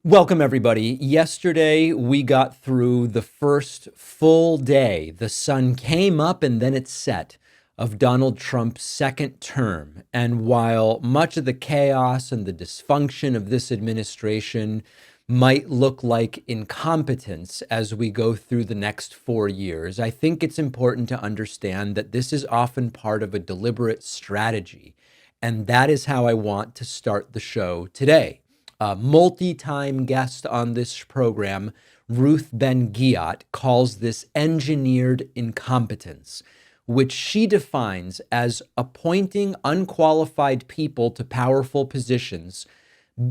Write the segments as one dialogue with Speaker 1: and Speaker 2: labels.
Speaker 1: Welcome, everybody. Yesterday, we got through the first full day. The sun came up and then it set of Donald Trump's second term. And while much of the chaos and the dysfunction of this administration might look like incompetence as we go through the next 4 years, I think it's important to understand that this is often part of a deliberate strategy. And that is how I want to start the show today. A multi-time guest on this program, Ruth Ben-Ghiat, calls this engineered incompetence, which she defines as appointing unqualified people to powerful positions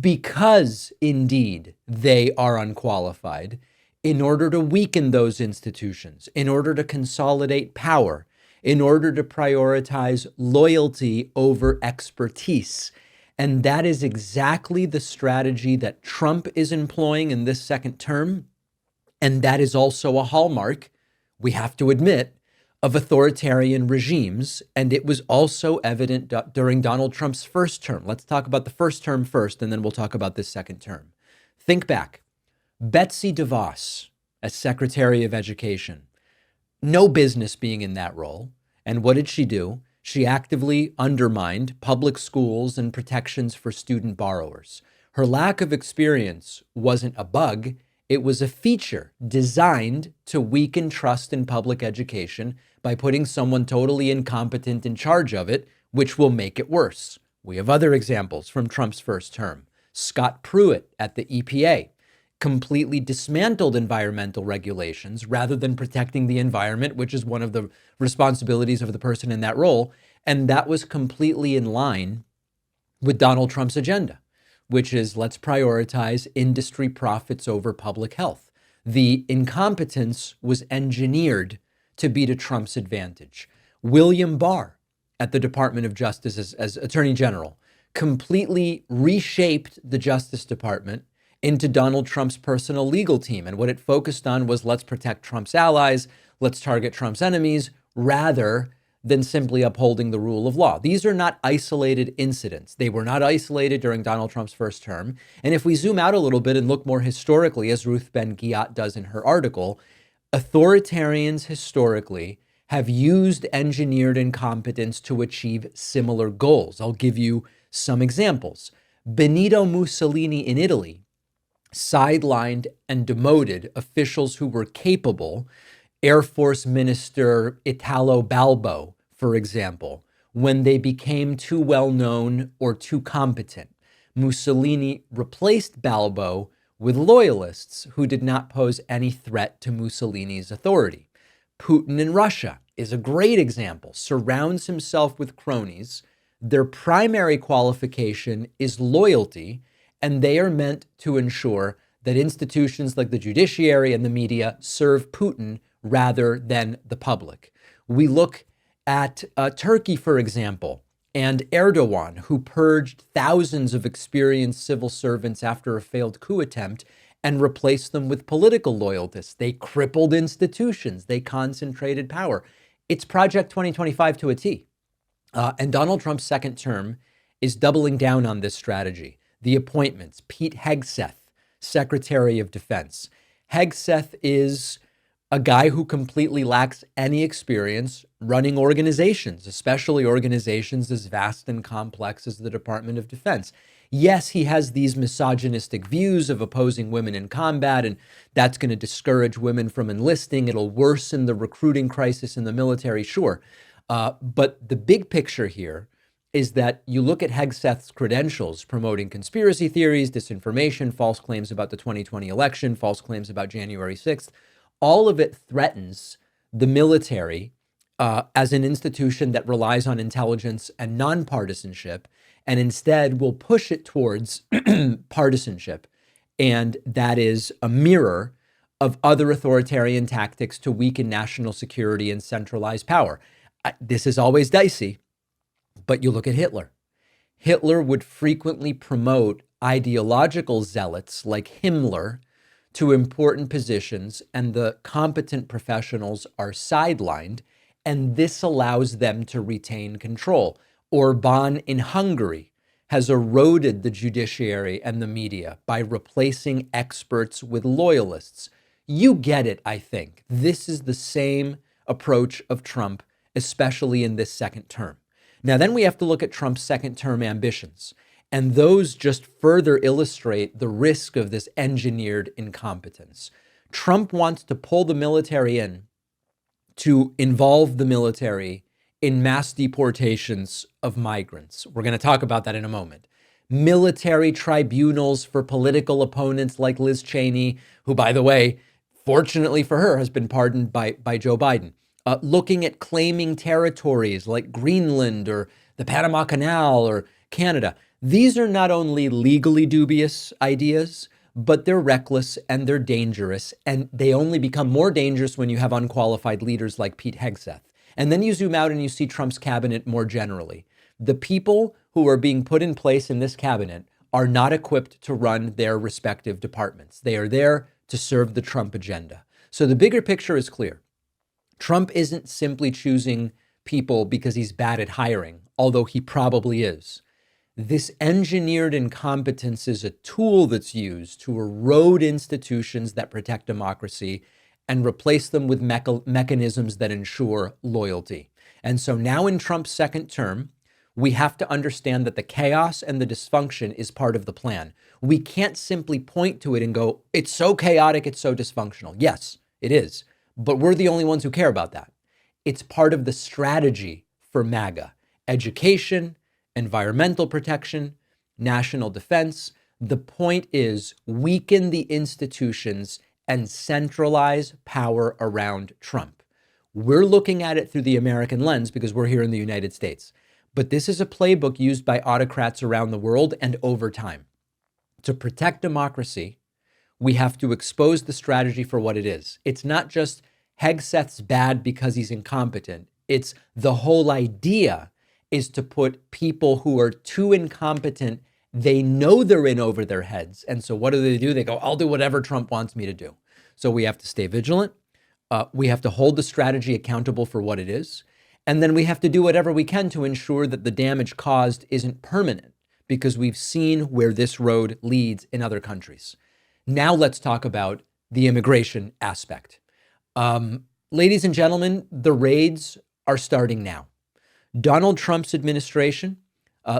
Speaker 1: because, indeed, they are unqualified, in order to weaken those institutions, in order to consolidate power, in order to prioritize loyalty over expertise. And that is exactly the strategy that Trump is employing in this second term. And that is also a hallmark, we have to admit, of authoritarian regimes. And it was also evident during Donald Trump's first term. Let's talk about the first term first, and then we'll talk about this second term. Think back. Betsy DeVos as Secretary of Education. No business being in that role. And what did she do? She actively undermined public schools and protections for student borrowers. Her lack of experience wasn't a bug, it was a feature designed to weaken trust in public education by putting someone totally incompetent in charge of it, which will make it worse. We have other examples from Trump's first term. Scott Pruitt at the EPA completely dismantled environmental regulations rather than protecting the environment, which is one of the responsibilities of the person in that role. And that was completely in line with Donald Trump's agenda, which is let's prioritize industry profits over public health. The incompetence was engineered to be to Trump's advantage. William Barr at the Department of Justice as Attorney General completely reshaped the Justice Department into Donald Trump's personal legal team. And what it focused on was let's protect Trump's allies, let's target Trump's enemies, rather than simply upholding the rule of law. These are not isolated incidents. They were not isolated during Donald Trump's first term. And if we zoom out a little bit and look more historically, as Ruth Ben-Ghiat does in her article, authoritarians historically have used engineered incompetence to achieve similar goals. I'll give you some examples. Benito Mussolini in Italy sidelined and demoted officials who were capable. Air Force Minister Italo Balbo, for example, when they became too well known or too competent. Mussolini replaced Balbo with loyalists who did not pose any threat to Mussolini's authority. Putin in Russia is a great example, surrounds himself with cronies. Their primary qualification is loyalty, and they are meant to ensure that institutions like the judiciary and the media serve Putin rather than the public. We look at Turkey, for example, and Erdogan, who purged thousands of experienced civil servants after a failed coup attempt and replaced them with political loyalists. They crippled institutions. They concentrated power. It's Project 2025 to a T. And Donald Trump's second term is doubling down on this strategy. The appointments, Pete Hegseth, Secretary of Defense. Hegseth is a guy who completely lacks any experience running organizations, especially organizations as vast and complex as the Department of Defense. Yes, he has these misogynistic views of opposing women in combat, and that's going to discourage women from enlisting. It'll worsen the recruiting crisis in the military, sure. But the big picture here is that you look at Hegseth's credentials, promoting conspiracy theories, disinformation, false claims about the 2020 election, false claims about January 6th. All of it threatens the military as an institution that relies on intelligence and nonpartisanship, and instead will push it towards partisanship. And that is a mirror of other authoritarian tactics to weaken national security and centralize power. This is always dicey, but you look at Hitler. Hitler would frequently promote ideological zealots like Himmler to important positions, and the competent professionals are sidelined, and this allows them to retain control. Orbán in Hungary has eroded the judiciary and the media by replacing experts with loyalists. You get it, I think. This is the same approach of Trump, especially in this second term. Now, then we have to look at Trump's second term ambitions. And those just further illustrate the risk of this engineered incompetence. Trump wants to pull the military in to involve the military in mass deportations of migrants. We're going to talk about that in a moment. Military tribunals for political opponents like Liz Cheney, who, by the way, fortunately for her, has been pardoned by Joe Biden. Looking at claiming territories like Greenland or the Panama Canal or Canada. These are not only legally dubious ideas, but they're reckless and they're dangerous. And they only become more dangerous when you have unqualified leaders like Pete Hegseth. And then you zoom out and you see Trump's cabinet more generally. The people who are being put in place in this cabinet are not equipped to run their respective departments. They are there to serve the Trump agenda. So the bigger picture is clear. Trump isn't simply choosing people because he's bad at hiring, although he probably is. This engineered incompetence is a tool that's used to erode institutions that protect democracy and replace them with mechanisms that ensure loyalty. And so now in Trump's second term, we have to understand that the chaos and the dysfunction is part of the plan. We can't simply point to it and go, it's so chaotic, it's so dysfunctional. Yes, it is. But we're the only ones who care about that. It's part of the strategy for MAGA. Education, environmental protection, national defense. The point is weaken the institutions and centralize power around Trump. We're looking at it through the American lens because we're here in the United States. But this is a playbook used by autocrats around the world and over time. To protect democracy, we have to expose the strategy for what it is. It's not just Hegseth's bad because he's incompetent. It's the whole idea is to put people who are too incompetent, they know they're in over their heads. And so what do? They go, I'll do whatever Trump wants me to do. So we have to stay vigilant. We have to hold the strategy accountable for what it is. And then we have to do whatever we can to ensure that the damage caused isn't permanent, because we've seen where this road leads in other countries. Now let's talk about the immigration aspect. Ladies and gentlemen, the raids are starting now. Donald Trump's administration,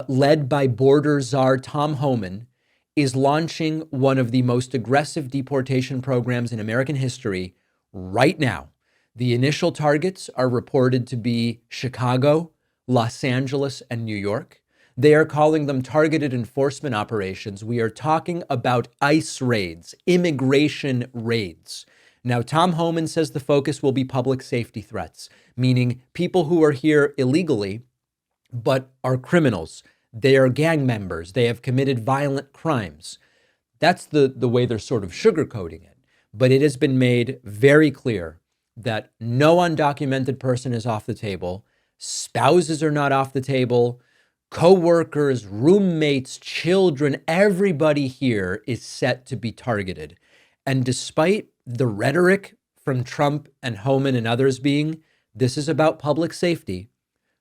Speaker 1: led by border czar Tom Homan, is launching one of the most aggressive deportation programs in American history right now. The initial targets are reported to be Chicago, Los Angeles, and New York. They are calling them targeted enforcement operations. We are talking about ICE raids, immigration raids. Now, Tom Homan says the focus will be public safety threats, meaning people who are here illegally but are criminals. They are gang members. They have committed violent crimes. That's the way they're sort of sugarcoating it. But it has been made very clear that no undocumented person is off the table. Spouses are not off the table. Co-workers, roommates, children, everybody here is set to be targeted. And despite the rhetoric from Trump and Homan and others being, this is about public safety,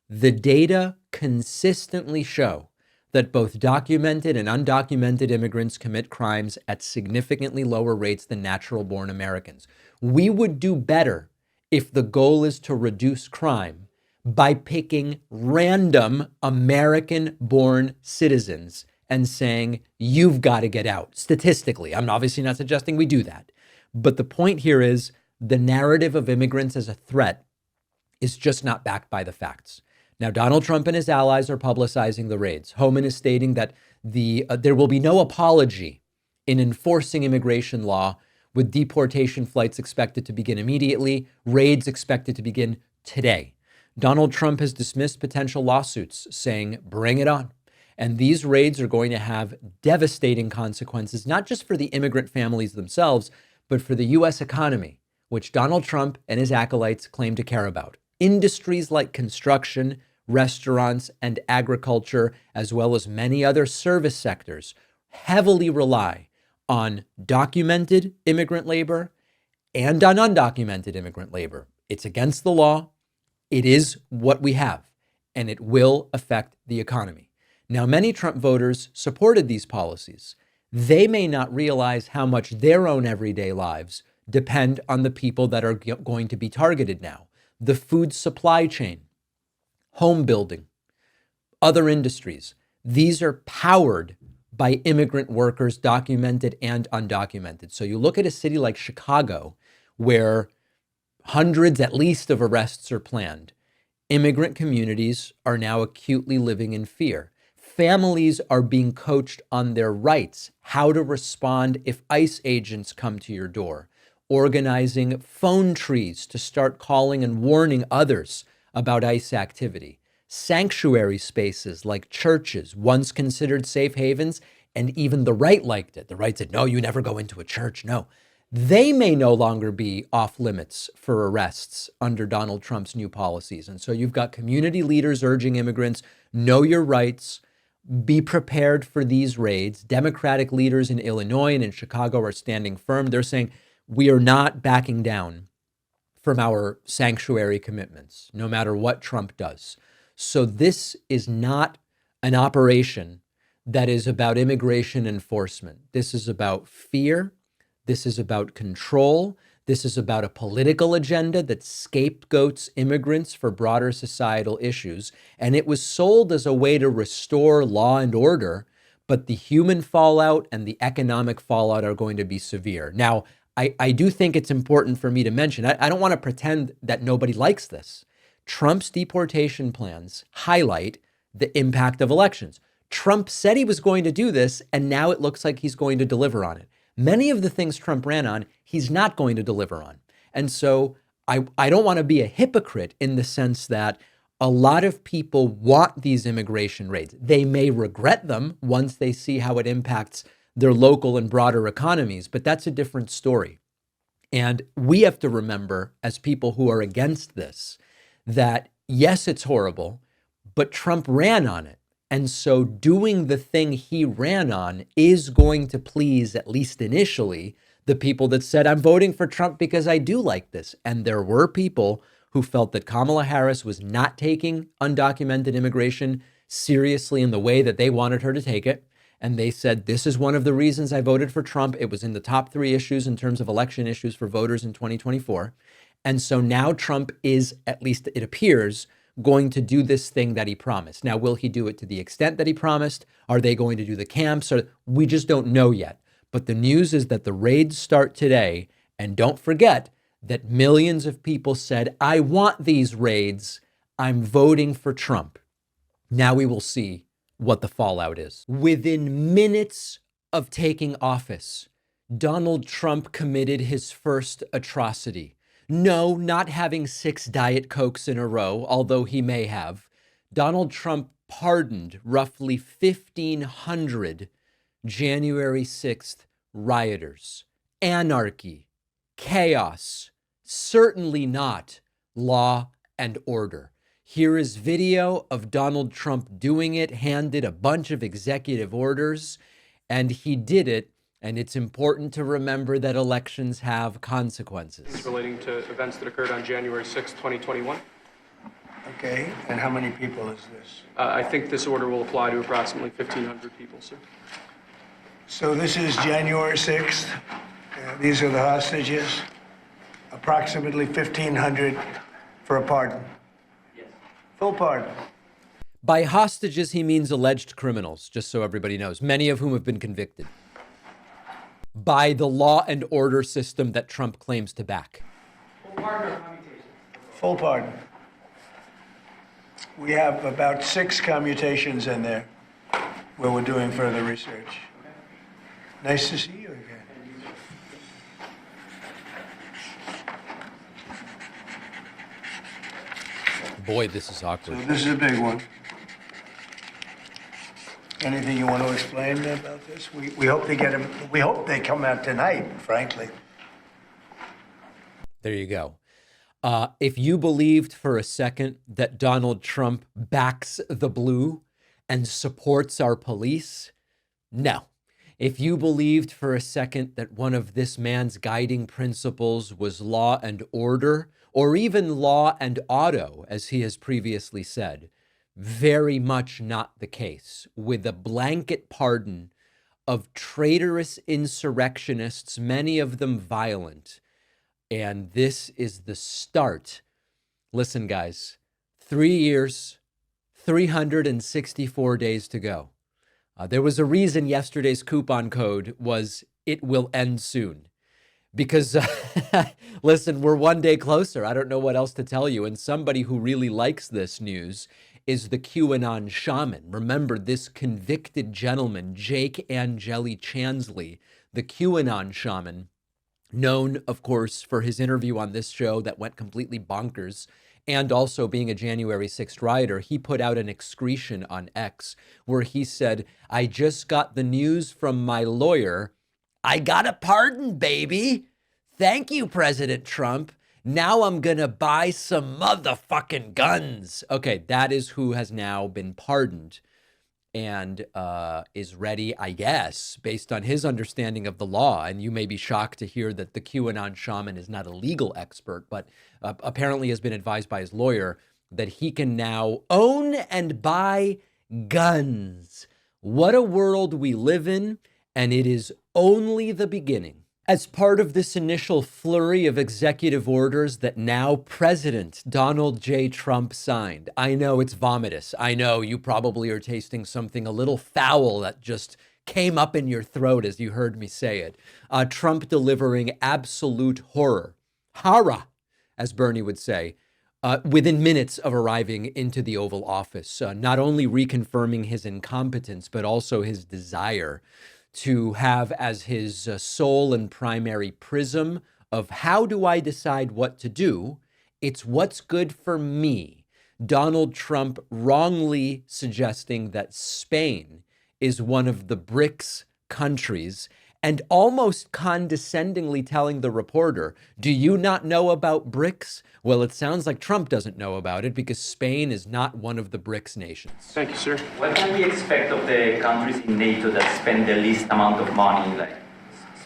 Speaker 1: the data consistently show that both documented and undocumented immigrants commit crimes at significantly lower rates than natural-born Americans. We would do better if the goal is to reduce crime by picking random American-born citizens and saying, you've got to get out. Statistically, I'm obviously not suggesting we do that. But the point here is the narrative of immigrants as a threat is just not backed by the facts. Now, Donald Trump and his allies are publicizing the raids. Homan is stating that there will be no apology in enforcing immigration law, with deportation flights expected to begin immediately, raids expected to begin today. Donald Trump has dismissed potential lawsuits, saying, bring it on. And these raids are going to have devastating consequences, not just for the immigrant families themselves, but for the U.S. economy, which Donald Trump and his acolytes claim to care about. Industries like construction, restaurants, and agriculture, as well as many other service sectors, heavily rely on documented immigrant labor and on undocumented immigrant labor. It's against the law. It is what we have, and it will affect the economy. Now, many Trump voters supported these policies. They may not realize how much their own everyday lives depend on the people that are going to be targeted now. The food supply chain, home building, other industries. These are powered by immigrant workers, documented and undocumented. So you look at a city like Chicago, where hundreds at least of arrests are planned. Immigrant communities are now acutely living in fear. Families are being coached on their rights, how to respond if ICE agents come to your door, organizing phone trees to start calling and warning others about ICE activity. Sanctuary spaces like churches, once considered safe havens, and even the right liked it. The right said, no, you never go into a church. No, they may no longer be off limits for arrests under Donald Trump's new policies. And so you've got community leaders urging immigrants, know your rights, be prepared for these raids. Democratic leaders in Illinois and in Chicago are standing firm. They're saying, we are not backing down from our sanctuary commitments, no matter what Trump does. So this is not an operation that is about immigration enforcement. This is about fear. This is about control. This is about a political agenda that scapegoats immigrants for broader societal issues. And it was sold as a way to restore law and order, but the human fallout and the economic fallout are going to be severe. Now, I do think it's important for me to mention, I don't want to pretend that nobody likes this. Trump's deportation plans highlight the impact of elections. Trump said he was going to do this, and now it looks like he's going to deliver on it. Many of the things Trump ran on, he's not going to deliver on. And so I don't want to be a hypocrite in the sense that a lot of people want these immigration raids. They may regret them once they see how it impacts their local and broader economies, but that's a different story. And we have to remember, as people who are against this, that yes, it's horrible, but Trump ran on it. And so doing the thing he ran on is going to please, at least initially, the people that said, I'm voting for Trump because I do like this. And there were people who felt that Kamala Harris was not taking undocumented immigration seriously in the way that they wanted her to take it. And they said, this is one of the reasons I voted for Trump. It was in the top 3 issues in terms of election issues for voters in 2024. And so now Trump is, at least it appears, going to do this thing that he promised. Now, will he do it to the extent that he promised? Are they going to do the camps? Or we just don't know yet. But the news is that the raids start today. And don't forget that millions of people said, I want these raids. I'm voting for Trump. Now we will see what the fallout is. Within minutes of taking office, Donald Trump committed his first atrocity. No, not having 6 Diet Cokes in a row, although he may have. Donald Trump pardoned roughly 1,500 January 6th rioters. Anarchy, chaos, certainly not law and order. Here is video of Donald Trump doing it, handed a bunch of executive orders, and he did it. And it's important to remember that elections have consequences.
Speaker 2: Relating to events that occurred on January 6, 2021.
Speaker 3: Okay, and how many people is this?
Speaker 2: I think this order will apply to approximately 1,500 people, sir.
Speaker 3: So this is January 6th. These are the hostages. Approximately 1,500 for a pardon.
Speaker 2: Yes.
Speaker 3: Full pardon.
Speaker 1: By hostages, he means alleged criminals, just so everybody knows, many of whom have been convicted by the law and order system that Trump claims to back.
Speaker 2: Full pardon or commutation?
Speaker 3: Full pardon. We have about 6 commutations in there where we're doing further research. Nice to see you again.
Speaker 1: Boy, this is awkward.
Speaker 3: So this is a big one. Anything you want to explain about this? We hope they get them. We hope they come out tonight, frankly.
Speaker 1: There you go. If you believed for a second that Donald Trump backs the blue and supports our police, no. If you believed for a second that one of this man's guiding principles was law and order, or even law and auto, as he has previously said, very much not the case, with a blanket pardon of traitorous insurrectionists, many of them violent. And this is the start. Listen, guys, 3 years, 364 days to go. There was a reason yesterday's coupon code was "It will end soon." Because, listen, we're one day closer. I don't know what else to tell you. And somebody who really likes this news is the QAnon shaman. Remember, this convicted gentleman, Jake Angeli Chansley, the QAnon shaman, known, of course, for his interview on this show that went completely bonkers, and also being a January 6th rioter. He put out an excretion on X where he said, "I just got the news from my lawyer. I got a pardon, baby. Thank you, President Trump. Now I'm going to buy some motherfucking guns." Okay, that is who has now been pardoned and is ready, I guess, based on his understanding of the law. And you may be shocked to hear that the QAnon shaman is not a legal expert, but apparently has been advised by his lawyer that he can now own and buy guns. What a world we live in, and it is only the beginning. As part of this initial flurry of executive orders that now President Donald J. Trump signed, I know it's vomitous. I know you probably are tasting something a little foul that just came up in your throat as you heard me say it. Trump delivering absolute horror, as Bernie would say, within minutes of arriving into the Oval Office, not only reconfirming his incompetence, but also his desire to have as his sole and primary prism of how do I decide what to do? It's what's good for me. Donald Trump wrongly suggesting that Spain is one of the BRICS countries and almost condescendingly telling the reporter, "Do you not know about BRICS?" Well, it sounds like Trump doesn't know about it because Spain is not one of the BRICS nations.
Speaker 2: Thank you, sir.
Speaker 4: What can we expect of the countries in NATO that spend the least amount of money, like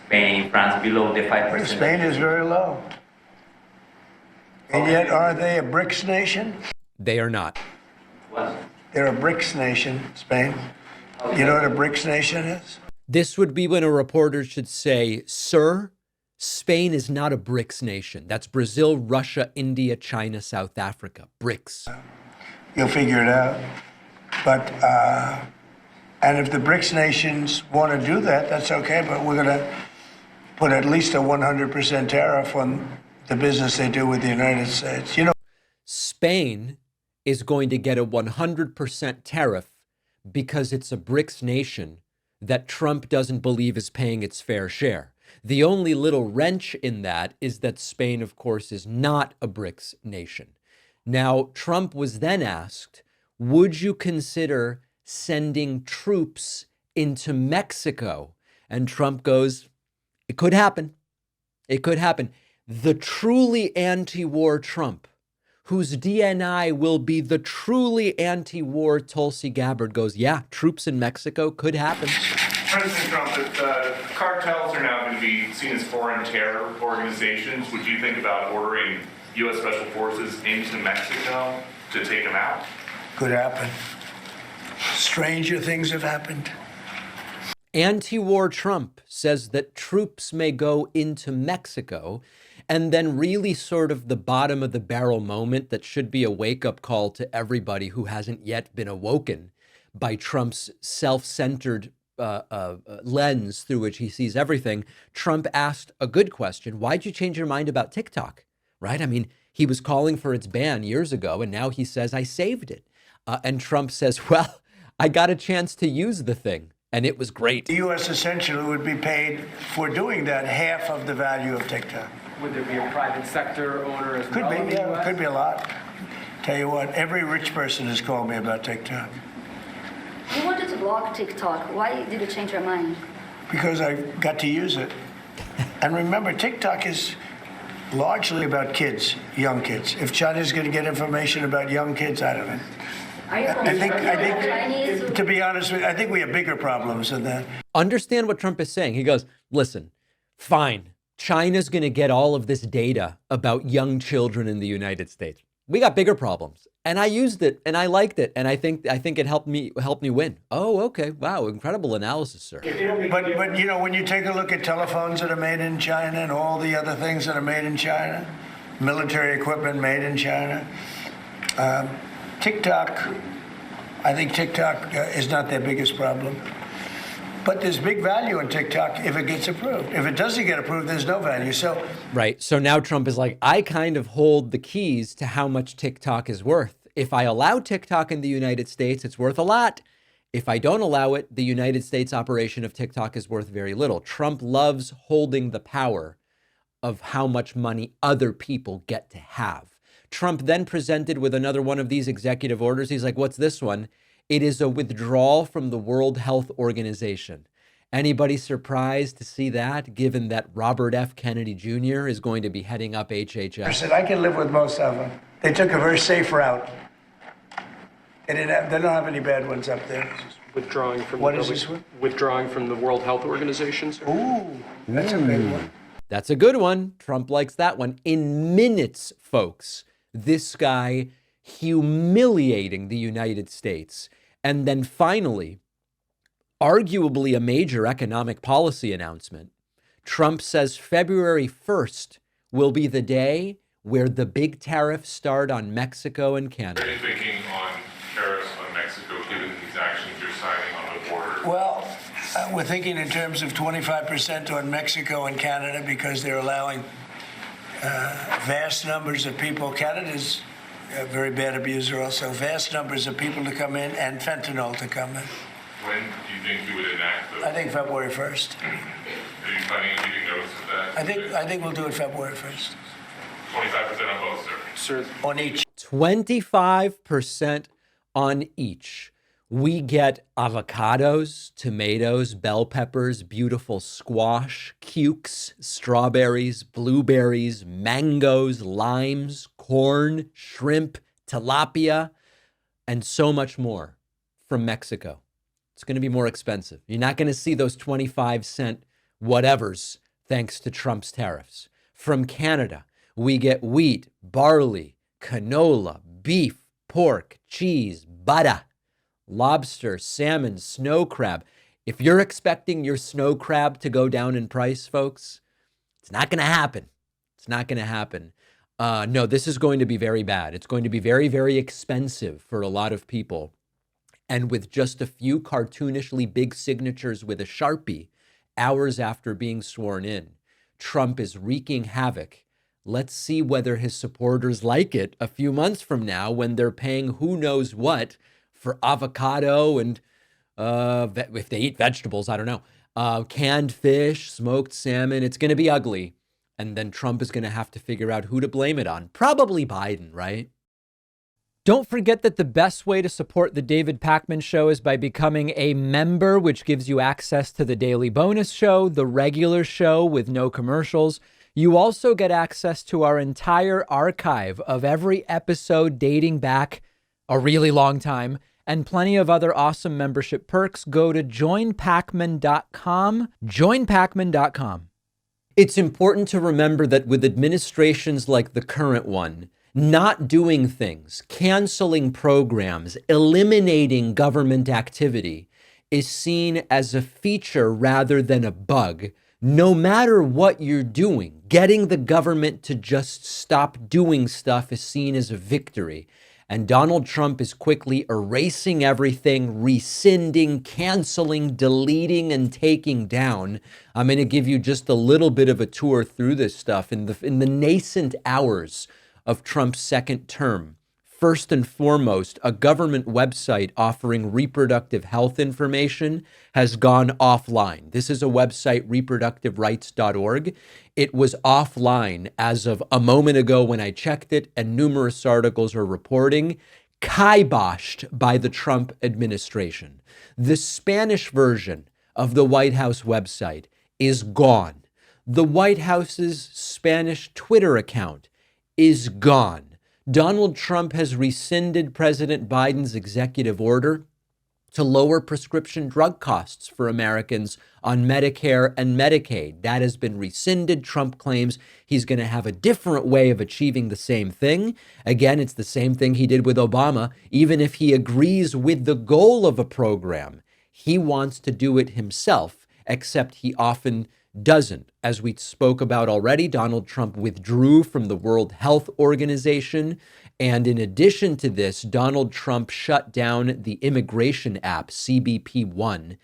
Speaker 4: Spain, France, below the 5%?
Speaker 3: Spain is very low. And yet, are they a BRICS nation?
Speaker 1: They are not.
Speaker 4: What?
Speaker 3: They're a BRICS nation, Spain. You know what a BRICS nation is?
Speaker 1: This would be when a reporter should say, "Sir, Spain is not a BRICS nation. That's Brazil, Russia, India, China, South Africa. BRICS."
Speaker 3: You'll figure it out. But, and if the BRICS nations want to do that, that's okay, but we're going to put at least a 100% tariff on the business they do with the United States. You know,
Speaker 1: Spain is going to get a 100% tariff because it's a BRICS nation that Trump doesn't believe is paying its fair share. The only little wrench in that is that Spain, of course, is not a BRICS nation. Now, Trump was then asked, would you consider sending troops into Mexico? And Trump goes, it could happen. It could happen. The truly anti-war Trump, whose DNI will be the truly anti-war Tulsi Gabbard, goes, yeah, troops in Mexico could happen.
Speaker 5: President Trump, if cartels are now going to be seen as foreign terror organizations, would you think about ordering U.S. Special Forces into Mexico to take them out?
Speaker 3: could happen. Stranger things have happened.
Speaker 1: Anti-war Trump says that troops may go into Mexico, and then really sort of the bottom of the barrel moment that should be a wake-up call to everybody who hasn't yet been awoken by Trump's self-centered lens through which he sees everything. Trump asked a good question. Why'd you change your mind about TikTok? Right? I mean, he was calling for its ban years ago, and now he says, I saved it. And Trump says, well, I got a chance to use the thing, and it was great.
Speaker 3: The U.S. essentially would be paid for doing that half of the value of TikTok.
Speaker 2: Would there be a private sector owner as
Speaker 3: Could
Speaker 2: well?
Speaker 3: be,
Speaker 2: in the
Speaker 3: yeah,
Speaker 2: US?
Speaker 3: could be a lot. Tell you what, every rich person has called me about TikTok.
Speaker 6: You wanted to block TikTok. Why did you change your mind?
Speaker 3: Because I got to use it. And remember, TikTok is largely about kids, young kids. If China's going to get information about young kids, I don't know.
Speaker 6: Are you
Speaker 3: I think,
Speaker 6: Chinese?
Speaker 3: to be honest with you, I think we have bigger problems than that.
Speaker 1: Understand what Trump is saying. He goes, listen, fine. China's going to get all of this data about young children in the United States. We got bigger problems. And I used it and I liked it. And I think it helped me win. Oh, okay. Wow. Incredible analysis, sir.
Speaker 3: But you know, when you take a look at telephones that are made in China and all the other things that are made in China, military equipment made in China, TikTok, I think TikTok is not their biggest problem. But there's big value in TikTok if it gets approved. If it doesn't get approved, there's no value. So
Speaker 1: right. So now Trump is like, I kind of hold the keys to how much TikTok is worth. If I allow TikTok in the United States, it's worth a lot. If I don't allow it, the United States operation of TikTok is worth very little. Trump loves holding the power of how much money other people get to have. Trump then presented with another one of these executive orders. He's like, what's this one? It is a withdrawal from the World Health Organization. Anybody surprised to see that, given that Robert F. Kennedy Jr. is going to be heading up HHS?
Speaker 3: I said, I can live with most of them. They took a very safe route. They don't have any bad ones up there.
Speaker 2: Withdrawing from
Speaker 3: What is this one?
Speaker 2: Withdrawing from the World Health Organization, sir.
Speaker 3: Ooh, that's a big one.
Speaker 1: That's a good one. Trump likes that one. In minutes, folks, this guy humiliating the United States. And then finally, arguably a major economic policy announcement. Trump says February 1st will be the day where the big tariffs start on Mexico and Canada.
Speaker 5: Are you thinking on tariffs on Mexico, given these actions you're signing on the border?
Speaker 3: Well, we're thinking in terms of 25% on Mexico and Canada because they're allowing vast numbers of people. Canada's a very bad abuser also. Vast numbers of people to come in and fentanyl to come in.
Speaker 5: When do you think you would enact those?
Speaker 3: I think February 1st.
Speaker 5: Are you planning on giving notice of that?
Speaker 3: I think we'll do it February 1st.
Speaker 5: 25% on both, sir.
Speaker 2: Sir,
Speaker 3: On each.
Speaker 1: 25% on each. We get avocados, tomatoes, bell peppers, beautiful squash, cukes, strawberries, blueberries, mangoes, limes, corn, shrimp, tilapia, and so much more from Mexico. It's going to be more expensive. You're not going to see those 25-cent whatevers thanks to Trump's tariffs. From Canada, we get wheat, barley, canola, beef, pork, cheese, butter, lobster, salmon, snow crab. If you're expecting your snow crab to go down in price, folks, it's not going to happen. It's not going to happen. No, this is going to be very bad. It's going to be very, very expensive for a lot of people. And with just a few cartoonishly big signatures with a Sharpie, hours after being sworn in, Trump is wreaking havoc. Let's see whether his supporters like it a few months from now when they're paying who knows what for avocado and if they eat vegetables, I don't know, canned fish, smoked salmon. It's going to be ugly. And then Trump is going to have to figure out who to blame it on. Probably Biden, right? Don't forget that the best way to support the David Pakman Show is by becoming a member, which gives you access to the daily bonus show, the regular show with no commercials. You also get access to our entire archive of every episode dating back a really long time, and plenty of other awesome membership perks. Go to joinpakman.com, joinpakman.com. It's important to remember that with administrations like the current one, not doing things, canceling programs, eliminating government activity is seen as a feature rather than a bug. No matter what you're doing, getting the government to just stop doing stuff is seen as a victory. And Donald Trump is quickly erasing everything, rescinding, canceling, deleting, and taking down. I'm going to give you just a little bit of a tour through this stuff in the nascent hours of Trump's second term. First and foremost, a government website offering reproductive health information has gone offline. This is a website, reproductiverights.org. It was offline as of a moment ago when I checked it, and numerous articles are reporting, kiboshed by the Trump administration. The Spanish version of the White House website is gone. The White House's Spanish Twitter account is gone. Donald Trump has rescinded President Biden's executive order to lower prescription drug costs for Americans on Medicare and Medicaid. That has been rescinded. Trump claims he's going to have a different way of achieving the same thing. Again, it's the same thing he did with Obama. Even if he agrees with the goal of a program, he wants to do it himself, except he often doesn't. As we spoke about already, Donald Trump withdrew from the World Health Organization. And in addition to this, Donald Trump shut down the immigration app, CBP-1,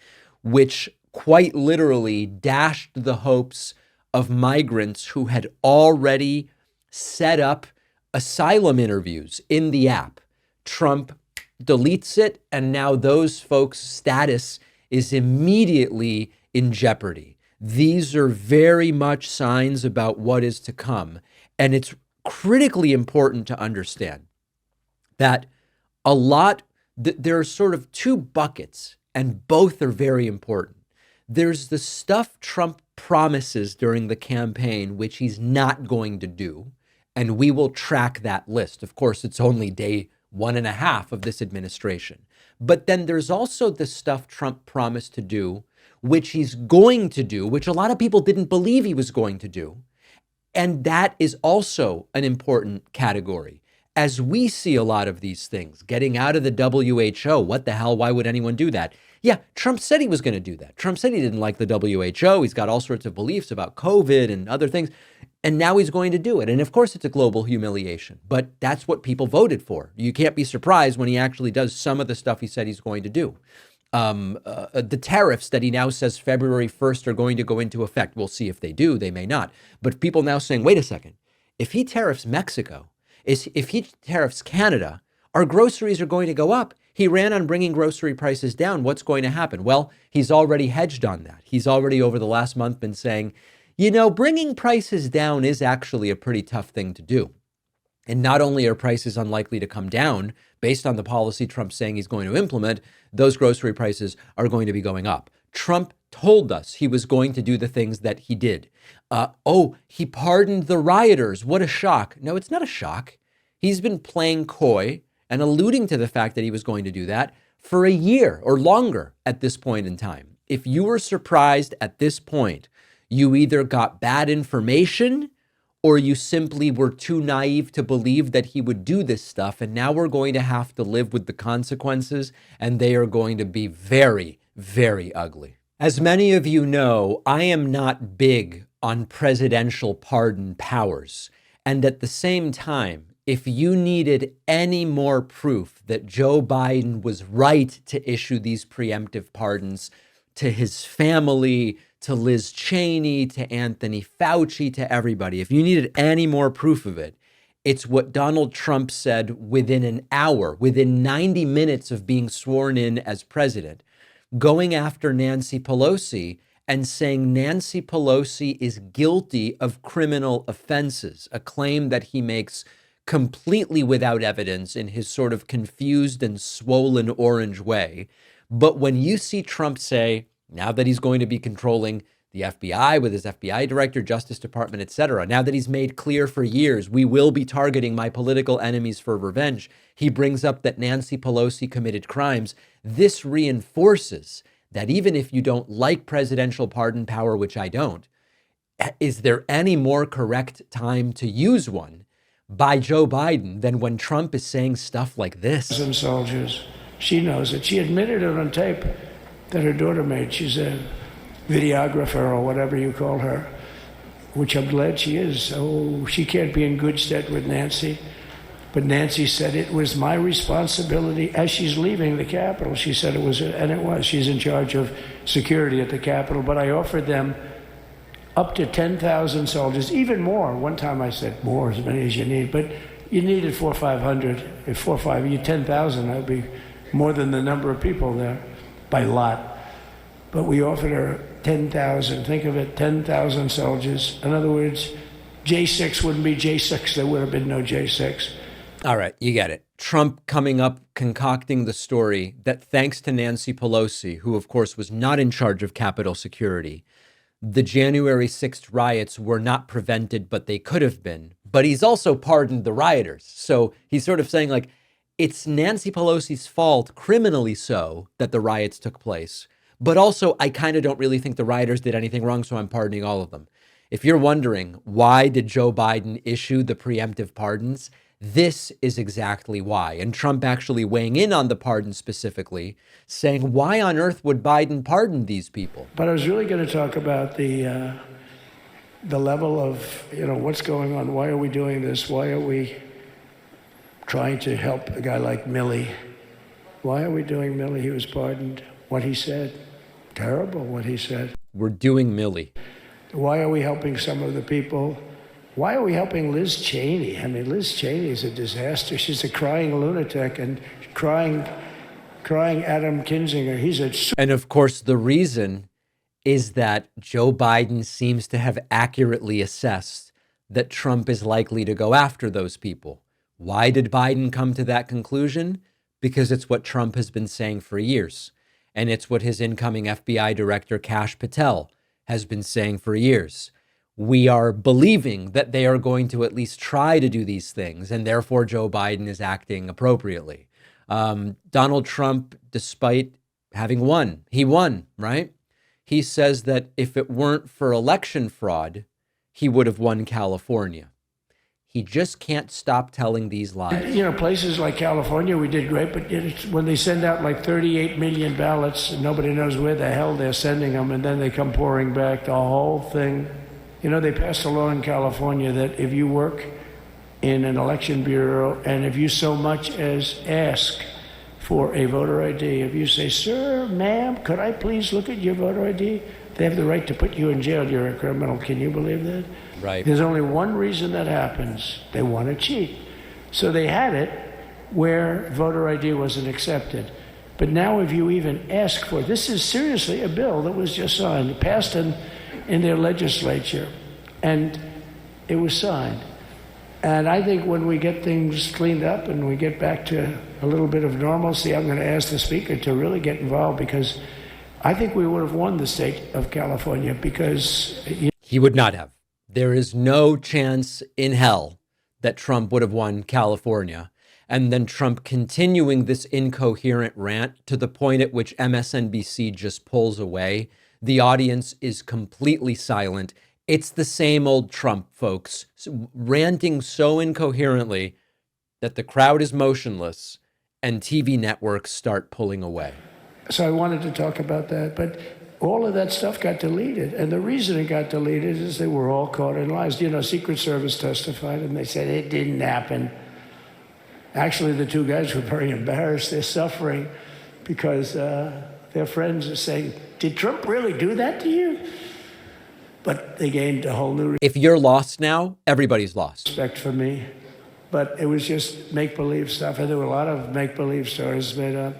Speaker 1: which quite literally dashed the hopes of migrants who had already set up asylum interviews in the app. Trump deletes it, and now those folks' status is immediately in jeopardy. These are very much signs about what is to come. And it's critically important to understand that there are sort of two buckets, and both are very important. There's the stuff Trump promises during the campaign, which he's not going to do, and we will track that list. Of course, it's only day 1.5 of this administration. But then there's also the stuff Trump promised to do, which he's going to do, which a lot of people didn't believe he was going to do. And that is also an important category. As we see a lot of these things, getting out of the WHO, what the hell, why would anyone do that? Yeah, Trump said he was going to do that. Trump said he didn't like the WHO. He's got all sorts of beliefs about COVID and other things. And now he's going to do it. And of course, it's a global humiliation. But that's what people voted for. You can't be surprised when he actually does some of the stuff he said he's going to do. The tariffs that he now says February 1st are going to go into effect. We'll see if they do, they may not. But people now saying, wait a second, if he tariffs Mexico, if he tariffs Canada, our groceries are going to go up. He ran on bringing grocery prices down. What's going to happen? Well, he's already hedged on that. He's already over the last month been saying, you know, bringing prices down is actually a pretty tough thing to do. And not only are prices unlikely to come down based on the policy Trump's saying he's going to implement, those grocery prices are going to be going up. Trump told us he was going to do the things that he did. He pardoned the rioters. What a shock. No, it's not a shock. He's been playing coy and alluding to the fact that he was going to do that for a year or longer at this point in time. If you were surprised at this point, you either got bad information or you simply were too naive to believe that he would do this stuff. And now we're going to have to live with the consequences, and they are going to be very, very ugly. As many of you know, I am not big on presidential pardon powers. And at the same time, if you needed any more proof that Joe Biden was right to issue these preemptive pardons to his family, to Liz Cheney, to Anthony Fauci, to everybody, if you needed any more proof of it, it's what Donald Trump said within an hour, within 90 minutes of being sworn in as president, going after Nancy Pelosi and saying Nancy Pelosi is guilty of criminal offenses, a claim that he makes completely without evidence in his sort of confused and swollen orange way. But when you see Trump say, now that he's going to be controlling the FBI with his FBI director, Justice Department, et cetera, now that he's made clear for years, we will be targeting my political enemies for revenge, he brings up that Nancy Pelosi committed crimes. This reinforces that even if you don't like presidential pardon power, which I don't, is there any more correct time to use one by Joe Biden than when Trump is saying stuff like this?
Speaker 3: Some soldiers, she knows it. She admitted it on tape that her daughter made. She's a videographer or whatever you call her, which I'm glad she is. Oh, she can't be in good stead with Nancy. But Nancy said it was my responsibility as she's leaving the Capitol. She said it was, and it was. She's in charge of security at the Capitol. But I offered them up to 10,000 soldiers, even more. One time I said more, as many as you need. But you needed 400 or 500. If 4 or 5, you 10,000, that would be more than the number of people there by lot. But we offered her 10,000. Think of it, 10,000 soldiers. In other words, J6 wouldn't be J6. There would have been no J6.
Speaker 1: All right, you get it. Trump coming up, concocting the story that thanks to Nancy Pelosi, who of course was not in charge of Capitol security, the January 6th riots were not prevented, but they could have been. But he's also pardoned the rioters. So he's sort of saying like, it's Nancy Pelosi's fault, criminally so, that the riots took place. But also, I kind of don't really think the rioters did anything wrong, so I'm pardoning all of them. If you're wondering, why did Joe Biden issue the preemptive pardons? This is exactly why. And Trump actually weighing in on the pardon specifically, saying, why on earth would Biden pardon these people?
Speaker 3: But I was really going to talk about the level of, what's going on. Why are we doing this? Why are we trying to help a guy like Milley? Why are we doing Milley? He was pardoned. What he said, terrible what he said.
Speaker 1: We're doing Milley.
Speaker 3: Why are we helping some of the people? Why are we helping Liz Cheney? I mean, Liz Cheney is a disaster. She's a crying lunatic and crying Adam Kinzinger.
Speaker 1: And of course, the reason is that Joe Biden seems to have accurately assessed that Trump is likely to go after those people. Why did Biden come to that conclusion? Because it's what Trump has been saying for years. And it's what his incoming FBI director, Kash Patel, has been saying for years. We are believing that they are going to at least try to do these things, and therefore Joe Biden is acting appropriately. Donald Trump, despite having won, he won, right? He says that if it weren't for election fraud, he would have won California. He just can't stop telling these lies.
Speaker 3: Places like California, we did great, but when they send out like 38 million ballots, and nobody knows where the hell they're sending them, and then they come pouring back, the whole thing. They passed a law in California that if you work in an election bureau, and if you so much as ask for a voter ID, if you say, sir, ma'am, could I please look at your voter ID? They have the right to put you in jail. You're a criminal. Can you believe that?
Speaker 1: Right.
Speaker 3: There's only one reason that happens. They want to cheat. So they had it where voter ID wasn't accepted. But now if you even ask for it, this is seriously a bill that was just signed, passed in their legislature, and it was signed. And I think when we get things cleaned up and we get back to a little bit of normalcy, I'm going to ask the speaker to really get involved, because I think we would have won the state of California, because...
Speaker 1: He would not have. There is no chance in hell that Trump would have won California. And then Trump continuing this incoherent rant to the point at which MSNBC just pulls away. The audience is completely silent. It's the same old Trump, folks, ranting so incoherently that the crowd is motionless and TV networks start pulling away.
Speaker 3: So I wanted to talk about that, but all of that stuff got deleted. And the reason it got deleted is they were all caught in lies. Secret Service testified, and they said it didn't happen. Actually, the two guys were very embarrassed. They're suffering because their friends are saying, did Trump really do that to you? But they gained a whole new...
Speaker 1: If you're lost now, everybody's lost.
Speaker 3: ...respect for me. But it was just make-believe stuff, and there were a lot of make-believe stories made up.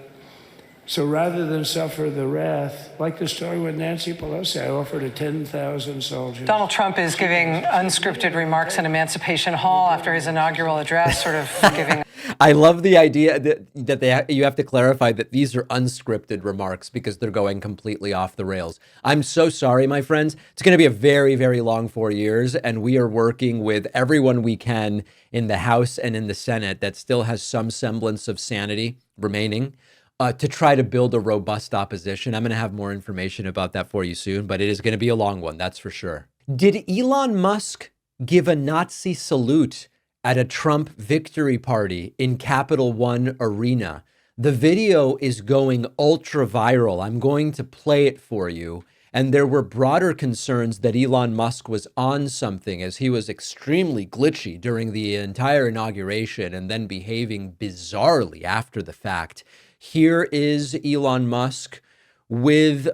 Speaker 3: So rather than suffer the wrath, like the story with Nancy Pelosi, I offered her 10,000 soldiers.
Speaker 7: Donald Trump is giving unscripted remarks in Emancipation Hall after his inaugural address, sort of giving...
Speaker 1: I love the idea that you have to clarify that these are unscripted remarks because they're going completely off the rails. I'm so sorry, my friends. It's going to be a very, very long 4 years, and we are working with everyone we can in the House and in the Senate that still has some semblance of sanity remaining. To try to build a robust opposition. I'm going to have more information about that for you soon, but it is going to be a long one, that's for sure. Did Elon Musk give a Nazi salute at a Trump victory party in Capital One Arena? The video is going ultra viral. I'm going to play it for you. And there were broader concerns that Elon Musk was on something, as he was extremely glitchy during the entire inauguration and then behaving bizarrely after the fact. Here is Elon Musk with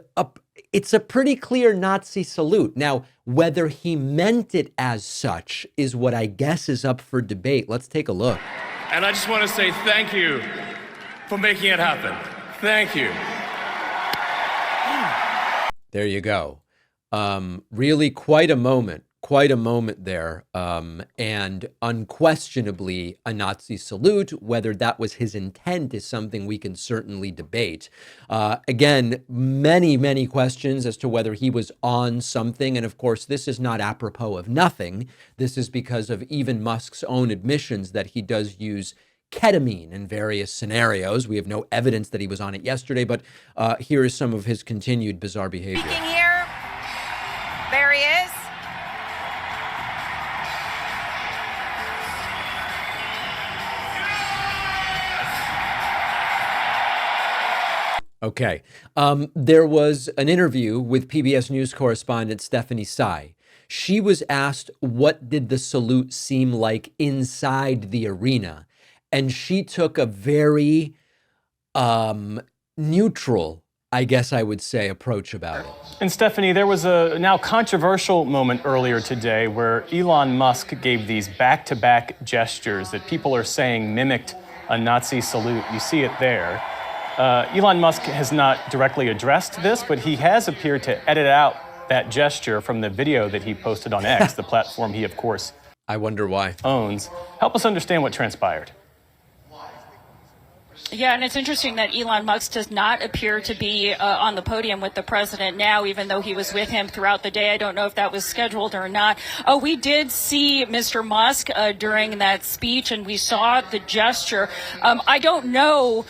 Speaker 1: it's a pretty clear Nazi salute. Now, whether he meant it as such is what I guess is up for debate. Let's take a look.
Speaker 8: And I just want to say thank you for making it happen. Thank you.
Speaker 1: There you go. Really quite a moment there. And unquestionably a Nazi salute. Whether that was his intent is something we can certainly debate. Again, many questions as to whether he was on something. And of course, this is not apropos of nothing. This is because of even Musk's own admissions that he does use ketamine in various scenarios. We have no evidence that he was on it yesterday, but here is some of his continued bizarre behavior.
Speaker 9: Speaking here, there he is.
Speaker 1: Okay. There was an interview with PBS News correspondent Stephanie Tsai. She was asked, what did the salute seem like inside the arena? And she took a very neutral, I guess I would say, approach about it.
Speaker 10: And Stephanie, there was a now controversial moment earlier today where Elon Musk gave these back-to-back gestures that people are saying mimicked a Nazi salute. You see it there. Elon Musk has not directly addressed this, but he has appeared to edit out that gesture from the video that he posted on X, the platform he, of course,
Speaker 1: I wonder why.
Speaker 10: owns. Help us understand what transpired.
Speaker 11: Yeah, and it's interesting that Elon Musk does not appear to be on the podium with the president now, even though he was with him throughout the day. I don't know if that was scheduled or not. We did see Mr. Musk during that speech, and we saw the gesture. I don't know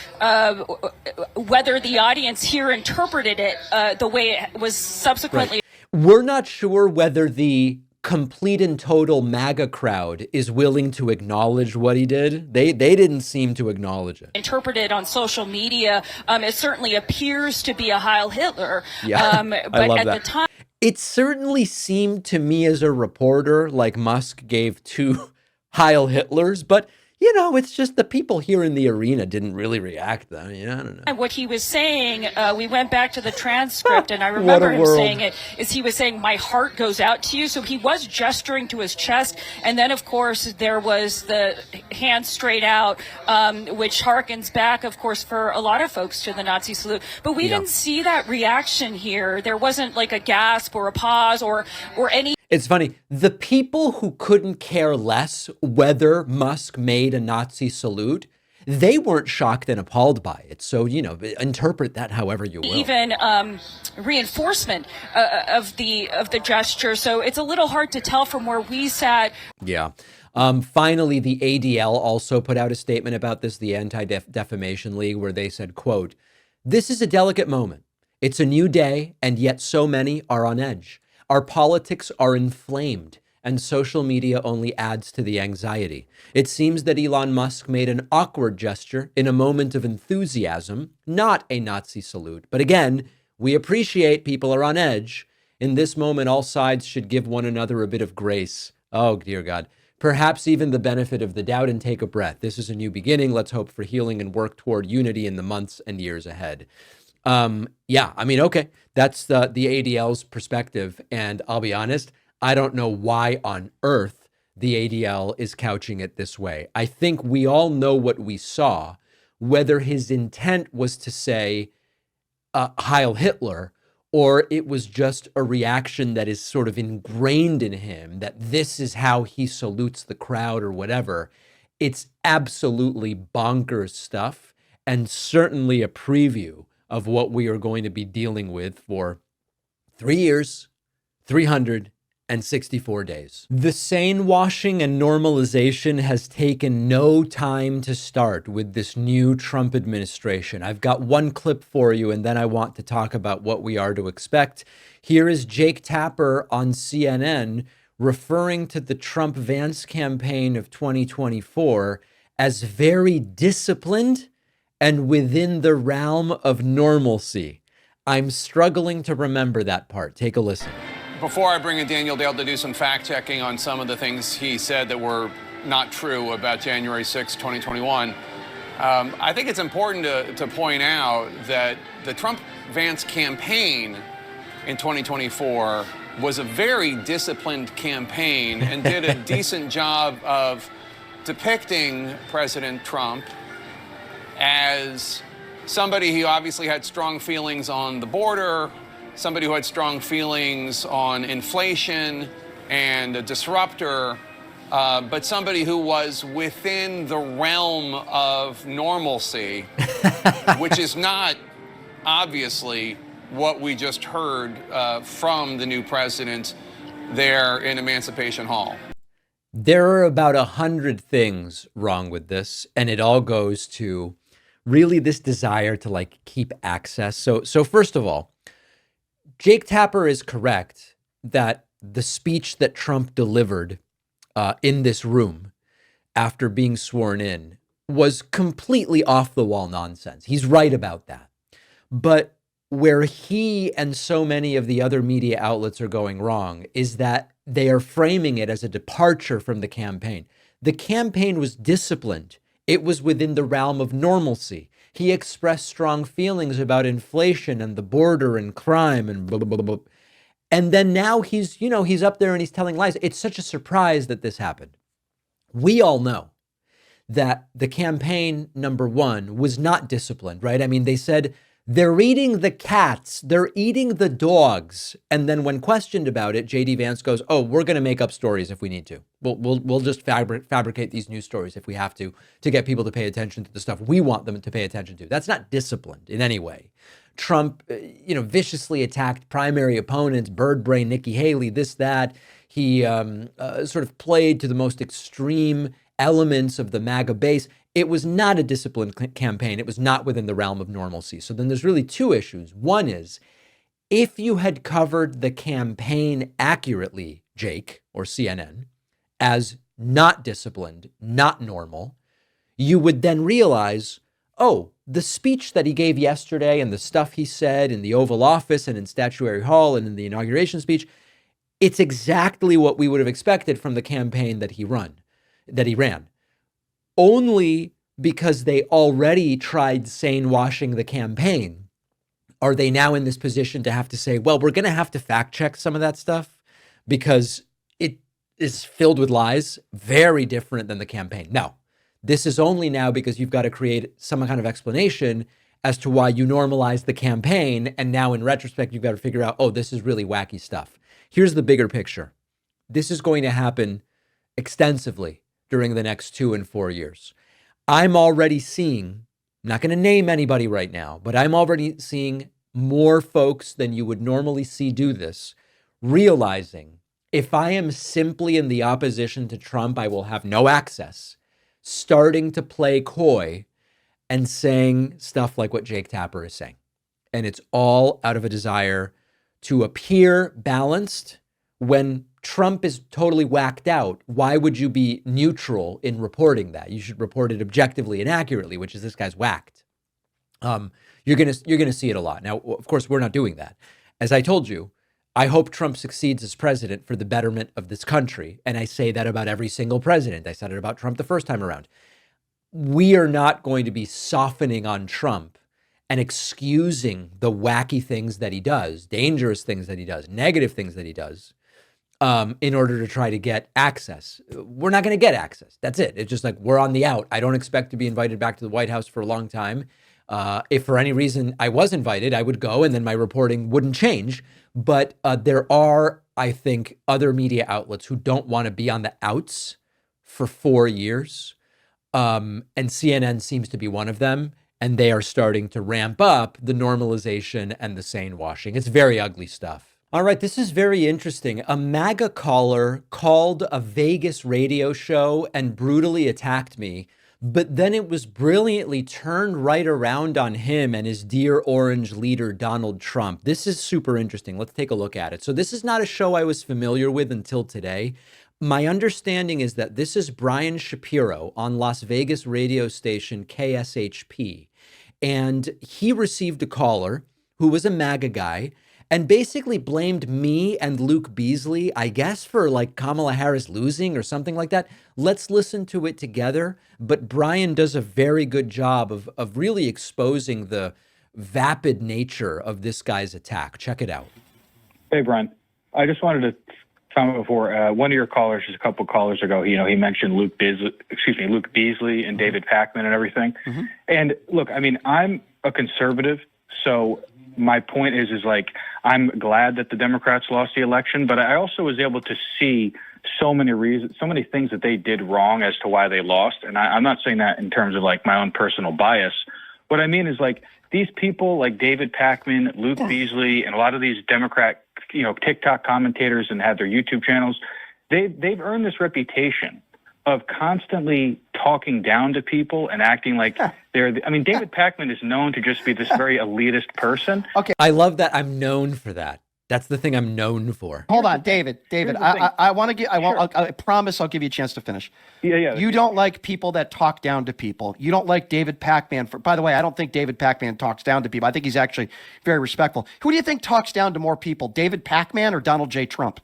Speaker 11: whether the audience here interpreted it the way it was subsequently.
Speaker 1: Right. We're not sure whether the complete and total MAGA crowd is willing to acknowledge what he did. They didn't seem to acknowledge it.
Speaker 11: Interpreted on social media, it certainly appears to be a Heil Hitler.
Speaker 1: Yeah,
Speaker 11: but
Speaker 1: I love
Speaker 11: at
Speaker 1: that.
Speaker 11: the time,
Speaker 1: it certainly seemed to me as a reporter like Musk gave two Heil Hitlers, but you know, it's just the people here in the arena didn't really react though. You know, I don't know.
Speaker 11: what he was saying, we went back to the transcript, and I remember him saying it, is he was saying, my heart goes out to you. So he was gesturing to his chest. And then, of course, there was the hand straight out, which harkens back, of course, for a lot of folks to the Nazi salute. But we didn't see that reaction here. There wasn't like a gasp or a pause or any.
Speaker 1: It's funny. The people who couldn't care less whether Musk made a Nazi salute, they weren't shocked and appalled by it. So, you know, interpret that however you will.
Speaker 11: Even reinforcement of the gesture. So it's a little hard to tell from where we sat.
Speaker 1: Yeah. Finally, the ADL also put out a statement about this, the Anti-Defamation League, where they said, quote, "This is a delicate moment. It's a new day, and yet so many are on edge. Our politics are inflamed, and social media only adds to the anxiety. It seems that Elon Musk made an awkward gesture in a moment of enthusiasm, not a Nazi salute. But again, we appreciate people are on edge. In this moment, all sides should give one another a bit of grace. Oh, dear God. Perhaps even the benefit of the doubt and take a breath. This is a new beginning. Let's hope for healing and work toward unity in the months and years ahead." Yeah, I mean, okay, that's the ADL's perspective. And I'll be honest, I don't know why on earth the ADL is couching it this way. I think we all know what we saw, whether his intent was to say Heil Hitler, or it was just a reaction that is sort of ingrained in him, that this is how he salutes the crowd or whatever. It's absolutely bonkers stuff, and certainly a preview of what we are going to be dealing with for 3 years, 364 days. The sane washing and normalization has taken no time to start with this new Trump administration. I've got one clip for you, and then I want to talk about what we are to expect. Here is Jake Tapper on CNN referring to the Trump-Vance campaign of 2024 as very disciplined and within the realm of normalcy. I'm struggling to remember that part. Take a listen.
Speaker 12: Before I bring in Daniel Dale to do some fact checking on some of the things he said that were not true about January 6, 2021, I think it's important to point out that the Trump-Vance campaign in 2024 was a very disciplined campaign and did a decent job of depicting President Trump as somebody who obviously had strong feelings on the border, somebody who had strong feelings on inflation and a disruptor, but somebody who was within the realm of normalcy, which is not obviously what we just heard from the new president there in Emancipation Hall.
Speaker 1: There are about 100 things wrong with this, and it all goes to really this desire to like keep access. So first of all, Jake Tapper is correct that the speech that Trump delivered in this room after being sworn in was completely off the wall nonsense. He's right about that. But where he and so many of the other media outlets are going wrong is that they are framing it as a departure from the campaign. The campaign was disciplined. It was within the realm of normalcy. He expressed strong feelings about inflation and the border and crime and blah, blah, blah, blah. And then now he's up there and he's telling lies. It's such a surprise that this happened. We all know that the campaign, number one, was not disciplined, right? I mean, they said, they're eating the cats, they're eating the dogs. And then when questioned about it, J.D. Vance goes, oh, we're going to make up stories if we need to. We'll just fabricate these news stories if we have to get people to pay attention to the stuff we want them to pay attention to. That's not disciplined in any way. Trump, viciously attacked primary opponents, bird brain, Nikki Haley, this, that. He sort of played to the most extreme elements of the MAGA base. It was not a disciplined campaign. It was not within the realm of normalcy. So then there's really two issues. One is, if you had covered the campaign accurately, Jake, or CNN, as not disciplined, not normal, you would then realize, oh, the speech that he gave yesterday and the stuff he said in the Oval Office and in Statuary Hall and in the inauguration speech, it's exactly what we would have expected from the campaign that he ran. Only because they already tried sane washing the campaign are they now in this position to have to say, well, we're going to have to fact check some of that stuff because it is filled with lies, very different than the campaign. No, this is only now because you've got to create some kind of explanation as to why you normalized the campaign. And now in retrospect, you've got to figure out, oh, this is really wacky stuff. Here's the bigger picture. This is going to happen extensively during the next 2 and 4 years. I'm already seeing, I'm not going to name anybody right now, but I'm already seeing more folks than you would normally see do this, realizing if I am simply in the opposition to Trump, I will have no access, starting to play coy and saying stuff like what Jake Tapper is saying. And it's all out of a desire to appear balanced when Trump is totally whacked out. Why would you be neutral in reporting that? You should report it objectively and accurately, which is this guy's whacked. You're gonna see it a lot. Now, of course, we're not doing that. As I told you, I hope Trump succeeds as president for the betterment of this country. And I say that about every single president. I said it about Trump the first time around. We are not going to be softening on Trump and excusing the wacky things that he does, dangerous things that he does, negative things that he does, in order to try to get access. We're not going to get access. That's it. It's just like we're on the out. I don't expect to be invited back to the White House for a long time. If for any reason I was invited, I would go and then my reporting wouldn't change. But there are, I think, other media outlets who don't want to be on the outs for 4 years. And CNN seems to be one of them. And they are starting to ramp up the normalization and the sane washing. It's very ugly stuff. All right, this is very interesting. A MAGA caller called a Vegas radio show and brutally attacked me, but then it was brilliantly turned right around on him and his dear orange leader, Donald Trump. This is super interesting. Let's take a look at it. So this is not a show I was familiar with until today. My understanding is that this is Brian Shapiro on Las Vegas radio station KSHP. And he received a caller who was a MAGA guy and basically blamed me and Luke Beasley, I guess, for like Kamala Harris losing or something like that. Let's listen to it together. But Brian does a very good job of really exposing the vapid nature of this guy's attack. Check it out.
Speaker 13: Hey, Brian. I just wanted to comment before one of your callers, just a couple callers ago, he mentioned Luke Beasley and David Pakman and everything. Mm-hmm. And look, I mean, I'm a conservative, so my point is like, I'm glad that the Democrats lost the election, but I also was able to see so many reasons, so many things that they did wrong as to why they lost. And I'm not saying that in terms of like my own personal bias. What I mean is like these people like David Pakman, Luke Beasley, and a lot of these Democrat, TikTok commentators and have their YouTube channels, they've earned this reputation of constantly talking down to people and acting like I mean, David Pakman is known to just be this very elitist person.
Speaker 1: Okay. I love that. I'm known for that. That's the thing I'm known for.
Speaker 14: Hold on, David. I want to get. I promise I'll give you a chance to finish.
Speaker 13: Yeah.
Speaker 14: You don't like people that talk down to people. You don't like David Pakman. By the way, I don't think David Pakman talks down to people. I think he's actually very respectful. Who do you think talks down to more people, David Pakman or Donald J. Trump?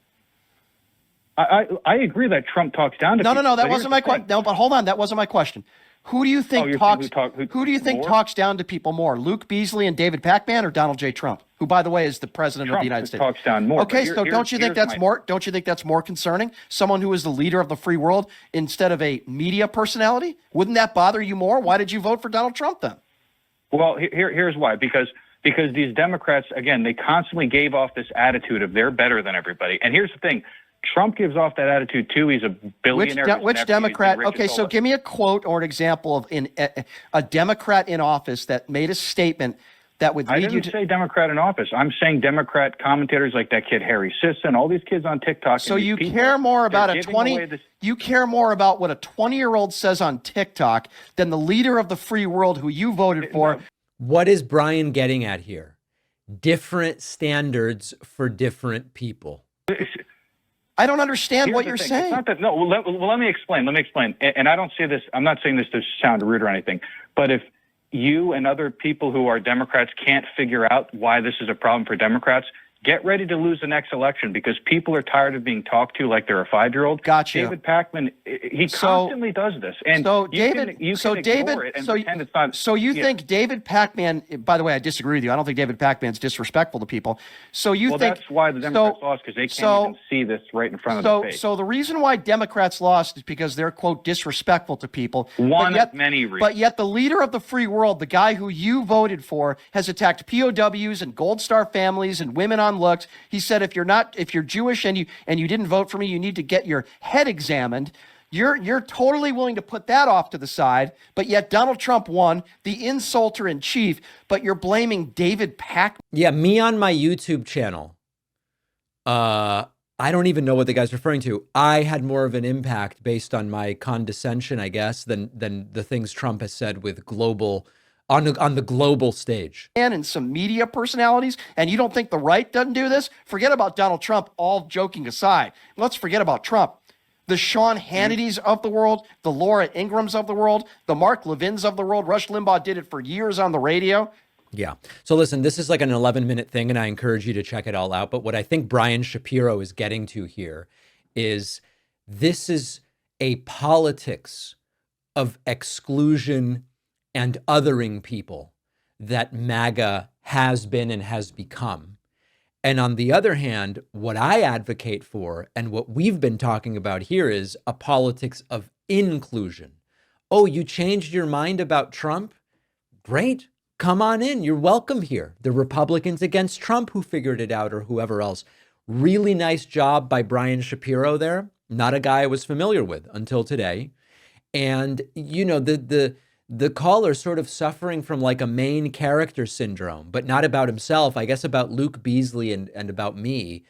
Speaker 13: I agree that Trump talks down to people.
Speaker 14: No, that wasn't my question. No, but hold on, that wasn't my question. Who do you think who do you think talks down to people more, Luke Beasley and David Pakman or Donald J. Trump, who, by the way, is the president of the United States?
Speaker 13: Talks down more.
Speaker 14: Okay, so don't you think that's more? Don't you think that's more concerning? Someone who is the leader of the free world instead of a media personality? Wouldn't that bother you more? Why did you vote for Donald Trump then?
Speaker 13: Well, here's why. Because these Democrats, again, they constantly gave off this attitude of they're better than everybody. And here's the thing. Trump gives off that attitude too. He's a billionaire.
Speaker 14: Which Democrat? Okay, so give me a quote or an example of a Democrat in office that made a statement that would lead you to. I didn't say
Speaker 13: Democrat in office. I'm saying Democrat commentators like that kid Harry Sisson, all these kids on TikTok.
Speaker 14: So you care more about you care more about what a 20-year-old says on TikTok than the leader of the free world who you voted for.
Speaker 1: What is Brian getting at here? Different standards for different people.
Speaker 14: I don't understand what you're saying.
Speaker 13: It's not that, no, let me explain. And I don't say this, I'm not saying this to sound rude or anything, but if you and other people who are Democrats can't figure out why this is a problem for Democrats, get ready to lose the next election because people are tired of being talked to like they're a 5-year-old.
Speaker 14: Gotcha.
Speaker 13: David Pakman, he constantly does this. And
Speaker 14: so
Speaker 13: you can ignore it and pretend it's not.
Speaker 14: So you think David Pakman, by the way, I disagree with you. I don't think David Pakman's disrespectful to people. So you think.
Speaker 13: Well, that's why the Democrats lost, because they can't even see this right in front of their face.
Speaker 14: So the reason why Democrats lost is because they're, quote, disrespectful to people.
Speaker 13: One of many reasons.
Speaker 14: But yet the leader of the free world, the guy who you voted for, has attacked POWs and Gold Star families and women on looks. He said, if you're Jewish and you didn't vote for me, you need to get your head examined. You're totally willing to put that off to the side, but yet Donald Trump won, the insulter in chief, but you're blaming David Pakman.
Speaker 1: Yeah, me on my YouTube channel. I don't even know what the guy's referring to. I had more of an impact based on my condescension, I guess, than the things Trump has said with global on the global stage.
Speaker 14: And some media personalities, and you don't think the right doesn't do this? Forget about Donald Trump, all joking aside. Let's forget about Trump. The Sean Hannitys of the world, the Laura Ingrams of the world, the Mark Levins of the world. Rush Limbaugh did it for years on the radio.
Speaker 1: Yeah. So listen, this is like an 11-minute thing, and I encourage you to check it all out. But what I think Brian Shapiro is getting to here is this is a politics of exclusion and othering people that MAGA has been and has become. And on the other hand, what I advocate for and what we've been talking about here is a politics of inclusion. Oh, you changed your mind about Trump? Great. Come on in. You're welcome here. The Republicans against Trump who figured it out, or whoever else. Really nice job by Brian Shapiro there. Not a guy I was familiar with until today. And, you know, the caller sort of suffering from like a main character syndrome, but not about himself, I guess about Luke Beasley and about me.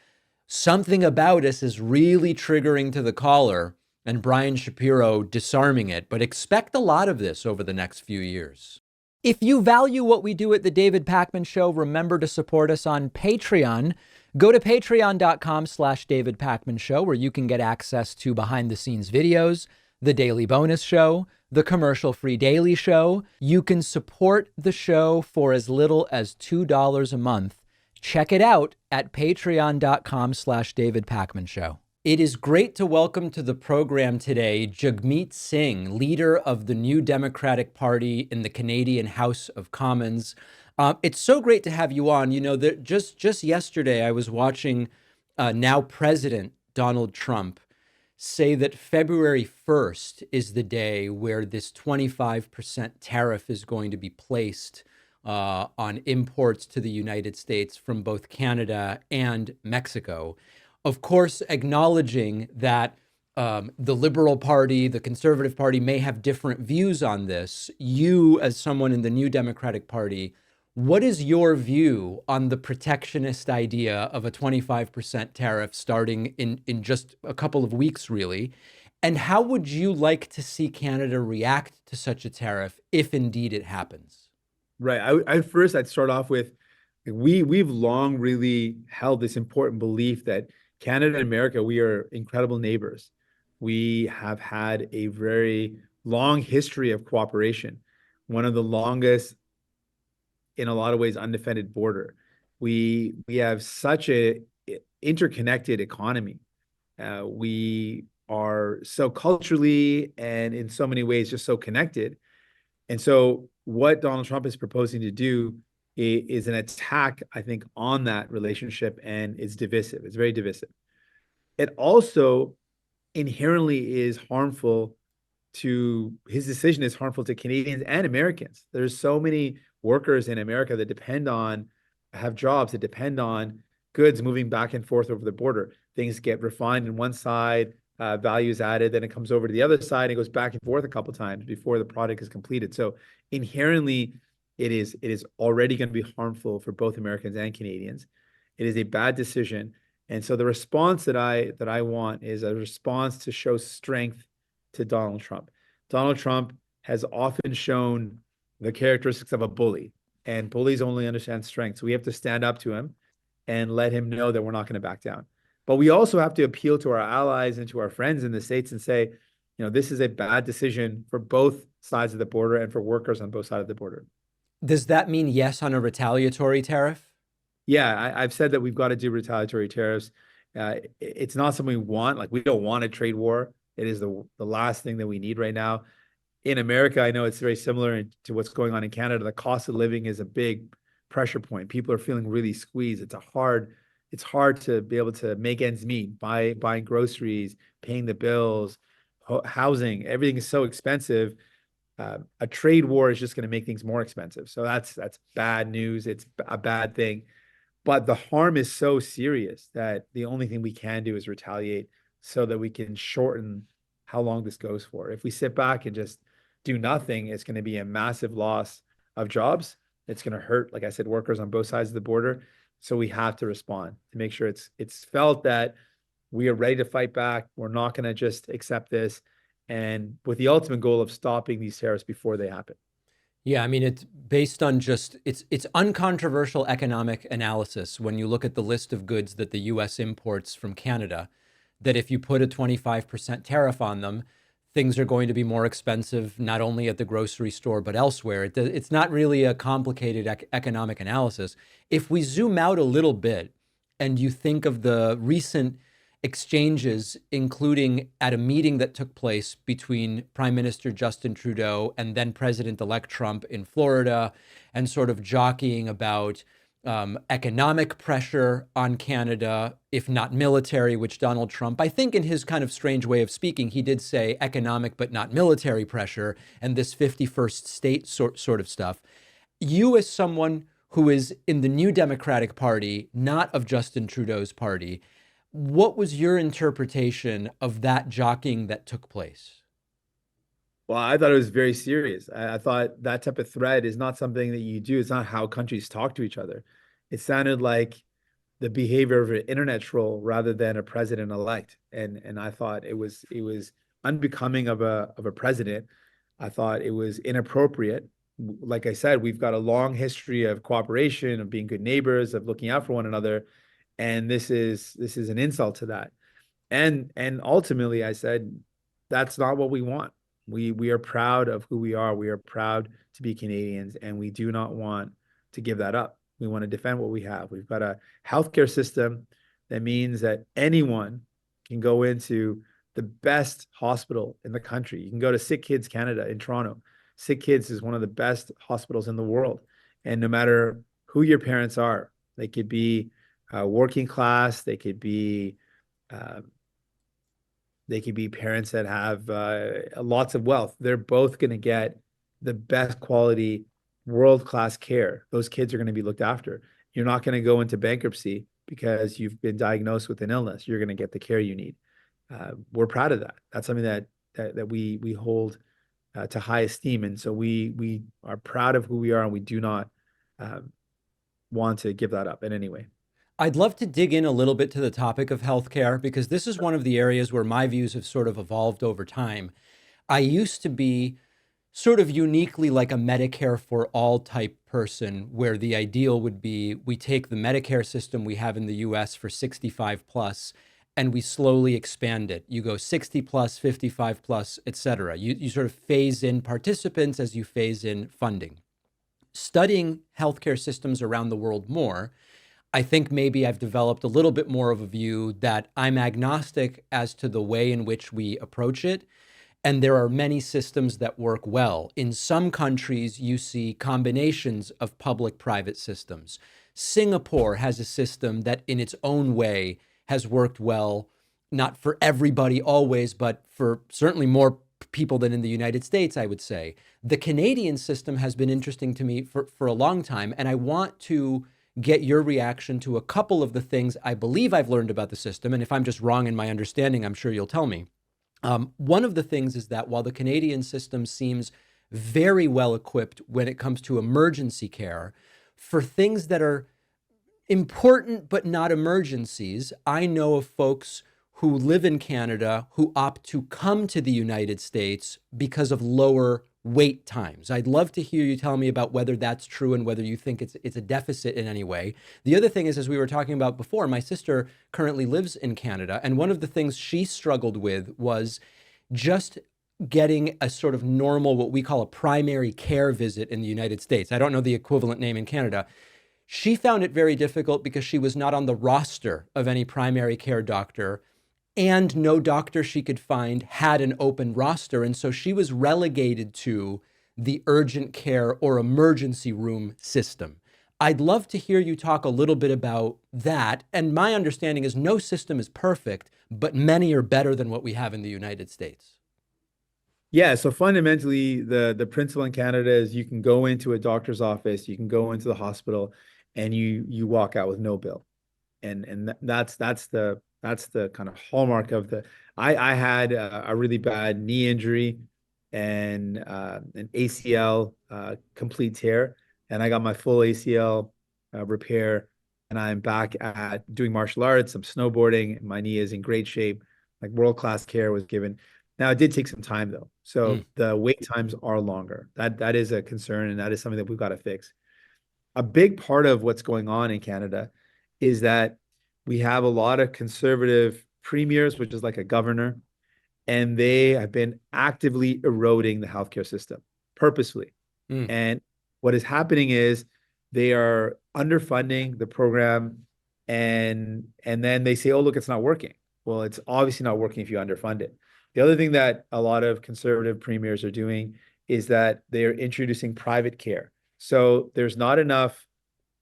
Speaker 1: Something about us is really triggering to the caller, and Brian Shapiro disarming it, but expect a lot of this over the next few years. If you value what we do at The David Pakman Show, remember to support us on Patreon. Go to patreon.com/David Pakman Show, where you can get access to behind the scenes videos, the daily bonus show, the commercial-free daily show. You can support the show for as little as $2 a month. Check it out at patreon.com/David Pakman Show. It is great to welcome to the program today Jagmeet Singh, leader of the New Democratic Party in the Canadian House of Commons. It's so great to have you on. You know, that just yesterday I was watching now President Donald Trump say that February 1st is the day where this 25% tariff is going to be placed on imports to the United States from both Canada and Mexico. Of course, acknowledging that the Liberal Party, the Conservative Party may have different views on this. You, as someone in the New Democratic Party, What is your view on the protectionist idea of a 25% tariff starting in just a couple of weeks, really? And how would you like to see Canada react to such a tariff if indeed it happens?
Speaker 15: Right. I'd start off with we've long really held this important belief that Canada and America, we are incredible neighbors. We have had a very long history of cooperation, one of the longest, in a lot of ways, undefended border. We have such a interconnected economy. We are so culturally and in so many ways just so connected. And so what Donald Trump is proposing to do is an attack, I think, on that relationship, and it's divisive. It's very divisive. It also inherently is harmful to his decision is harmful to Canadians and Americans. There's so many workers in America that have jobs that depend on goods moving back and forth over the border. Things get refined on one side, values added, then it comes over to the other side and it goes back and forth a couple of times before the product is completed. So inherently, it is already going to be harmful for both Americans and Canadians. It is a bad decision. And so the response that I want is a response to show strength to Donald Trump. Donald Trump has often shown the characteristics of a bully, and bullies only understand strength. So we have to stand up to him and let him know that we're not going to back down. But we also have to appeal to our allies and to our friends in the States and say, this is a bad decision for both sides of the border and for workers on both sides of the border.
Speaker 1: Does that mean yes on a retaliatory tariff?
Speaker 15: Yeah, I've said that we've got to do retaliatory tariffs. It's not something we want. Like, we don't want a trade war. It is the last thing that we need right now. In America, I know it's very similar to what's going on in Canada. The cost of living is a big pressure point. People are feeling really squeezed. It's hard to be able to make ends meet, buying groceries, paying the bills, housing. Everything is so expensive. A trade war is just going to make things more expensive. So that's bad news. It's a bad thing. But the harm is so serious that the only thing we can do is retaliate so that we can shorten how long this goes for. If we sit back and just do nothing, it's going to be a massive loss of jobs. It's going to hurt, like I said, workers on both sides of the border. So we have to respond to make sure it's felt that we are ready to fight back. We're not going to just accept this, and with the ultimate goal of stopping these tariffs before they happen.
Speaker 1: Yeah, I mean, it's based on it's uncontroversial economic analysis when you look at the list of goods that the U.S. imports from Canada, that if you put a 25% tariff on them, things are going to be more expensive, not only at the grocery store, but elsewhere. It's not really a complicated economic analysis. If we zoom out a little bit and you think of the recent exchanges, including at a meeting that took place between Prime Minister Justin Trudeau and then President-elect Trump in Florida, and sort of jockeying about economic pressure on Canada, if not military, which Donald Trump, I think in his kind of strange way of speaking, he did say economic but not military pressure, and this 51st state sort of stuff. You, as someone who is in the New Democratic Party, not of Justin Trudeau's party, what was your interpretation of that jockeying that took place?
Speaker 15: Well, I thought it was very serious. I thought that type of threat is not something that you do. It's not how countries talk to each other. It sounded like the behavior of an internet troll rather than a president-elect. And I thought it was unbecoming of a president. I thought it was inappropriate. Like I said, we've got a long history of cooperation, of being good neighbors, of looking out for one another. And this is an insult to that. And ultimately, I said, that's not what we want. We are proud of who we are. We are proud to be Canadians, and we do not want to give that up. We want to defend what we have. We've got a healthcare system that means that anyone can go into the best hospital in the country. You can go to Sick Kids Canada in Toronto. Sick Kids is one of the best hospitals in the world. And no matter who your parents are, they could be working class, they could be parents that have lots of wealth. They're both going to get the best quality, world-class care. Those kids are going to be looked after. You're not going to go into bankruptcy because you've been diagnosed with an illness. You're going to get the care you need. We're proud of that. That's something that we hold to high esteem. And so we are proud of who we are, and we do not want to give that up in any way.
Speaker 1: I'd love to dig in a little bit to the topic of healthcare, because this is one of the areas where my views have sort of evolved over time. I used to be sort of uniquely like a Medicare for all type person, where the ideal would be we take the Medicare system we have in the US for 65 plus and we slowly expand it. You go 60 plus, 55 plus, et cetera. You sort of phase in participants as you phase in funding. Studying healthcare systems around the world more, I think maybe I've developed a little bit more of a view that I'm agnostic as to the way in which we approach it. And there are many systems that work well. In some countries, you see combinations of public-private systems. Singapore has a system that in its own way has worked well, not for everybody always, but for certainly more people than in the United States, I would say. The Canadian system has been interesting to me for a long time, and I want to get your reaction to a couple of the things I believe I've learned about the system. And if I'm just wrong in my understanding, I'm sure you'll tell me. One of the things is that while the Canadian system seems very well equipped when it comes to emergency care, for things that are important but not emergencies, I know of folks who live in Canada who opt to come to the United States because of lower wait times. I'd love to hear you tell me about whether that's true and whether you think it's a deficit in any way. The other thing is, as we were talking about before, my sister currently lives in Canada, and one of the things she struggled with was just getting a sort of normal, what we call a primary care visit in the United States. I don't know the equivalent name in Canada. She found it very difficult because she was not on the roster of any primary care doctor, and no doctor she could find had an open roster. And so she was relegated to the urgent care or emergency room system. I'd love to hear you talk a little bit about that. And my understanding is no system is perfect, but many are better than what we have in the United States.
Speaker 15: Yeah, so fundamentally, the principle in Canada is you can go into a doctor's office, you can go into the hospital, and you walk out with no bill. And that's the kind of hallmark of the. I had a really bad knee injury and an ACL complete tear, and I got my full ACL repair, and I'm back at doing martial arts. I'm snowboarding, and my knee is in great shape. Like world-class care was given. Now, it did take some time though, so the wait times are longer. That is a concern, and that is something that we've got to fix. A big part of what's going on in Canada is that we have a lot of conservative premiers, which is like a governor, and they have been actively eroding the healthcare system purposefully. And what is happening is they are underfunding the program, and then they say, oh, look, it's not working. Well, it's obviously not working if you underfund it. The other thing that a lot of conservative premiers are doing is that they're introducing private care. So there's not enough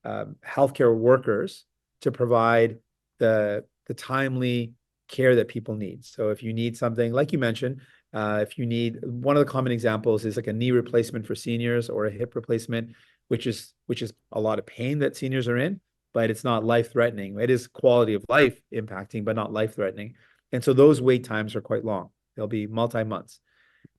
Speaker 15: healthcare workers to provide the timely care that people need. So if you need something, like you mentioned, if you need, one of the common examples is like a knee replacement for seniors or a hip replacement, which is a lot of pain that seniors are in, but it's not life-threatening. It is quality of life impacting, but not life-threatening. And so those wait times are quite long. They'll be multi-months.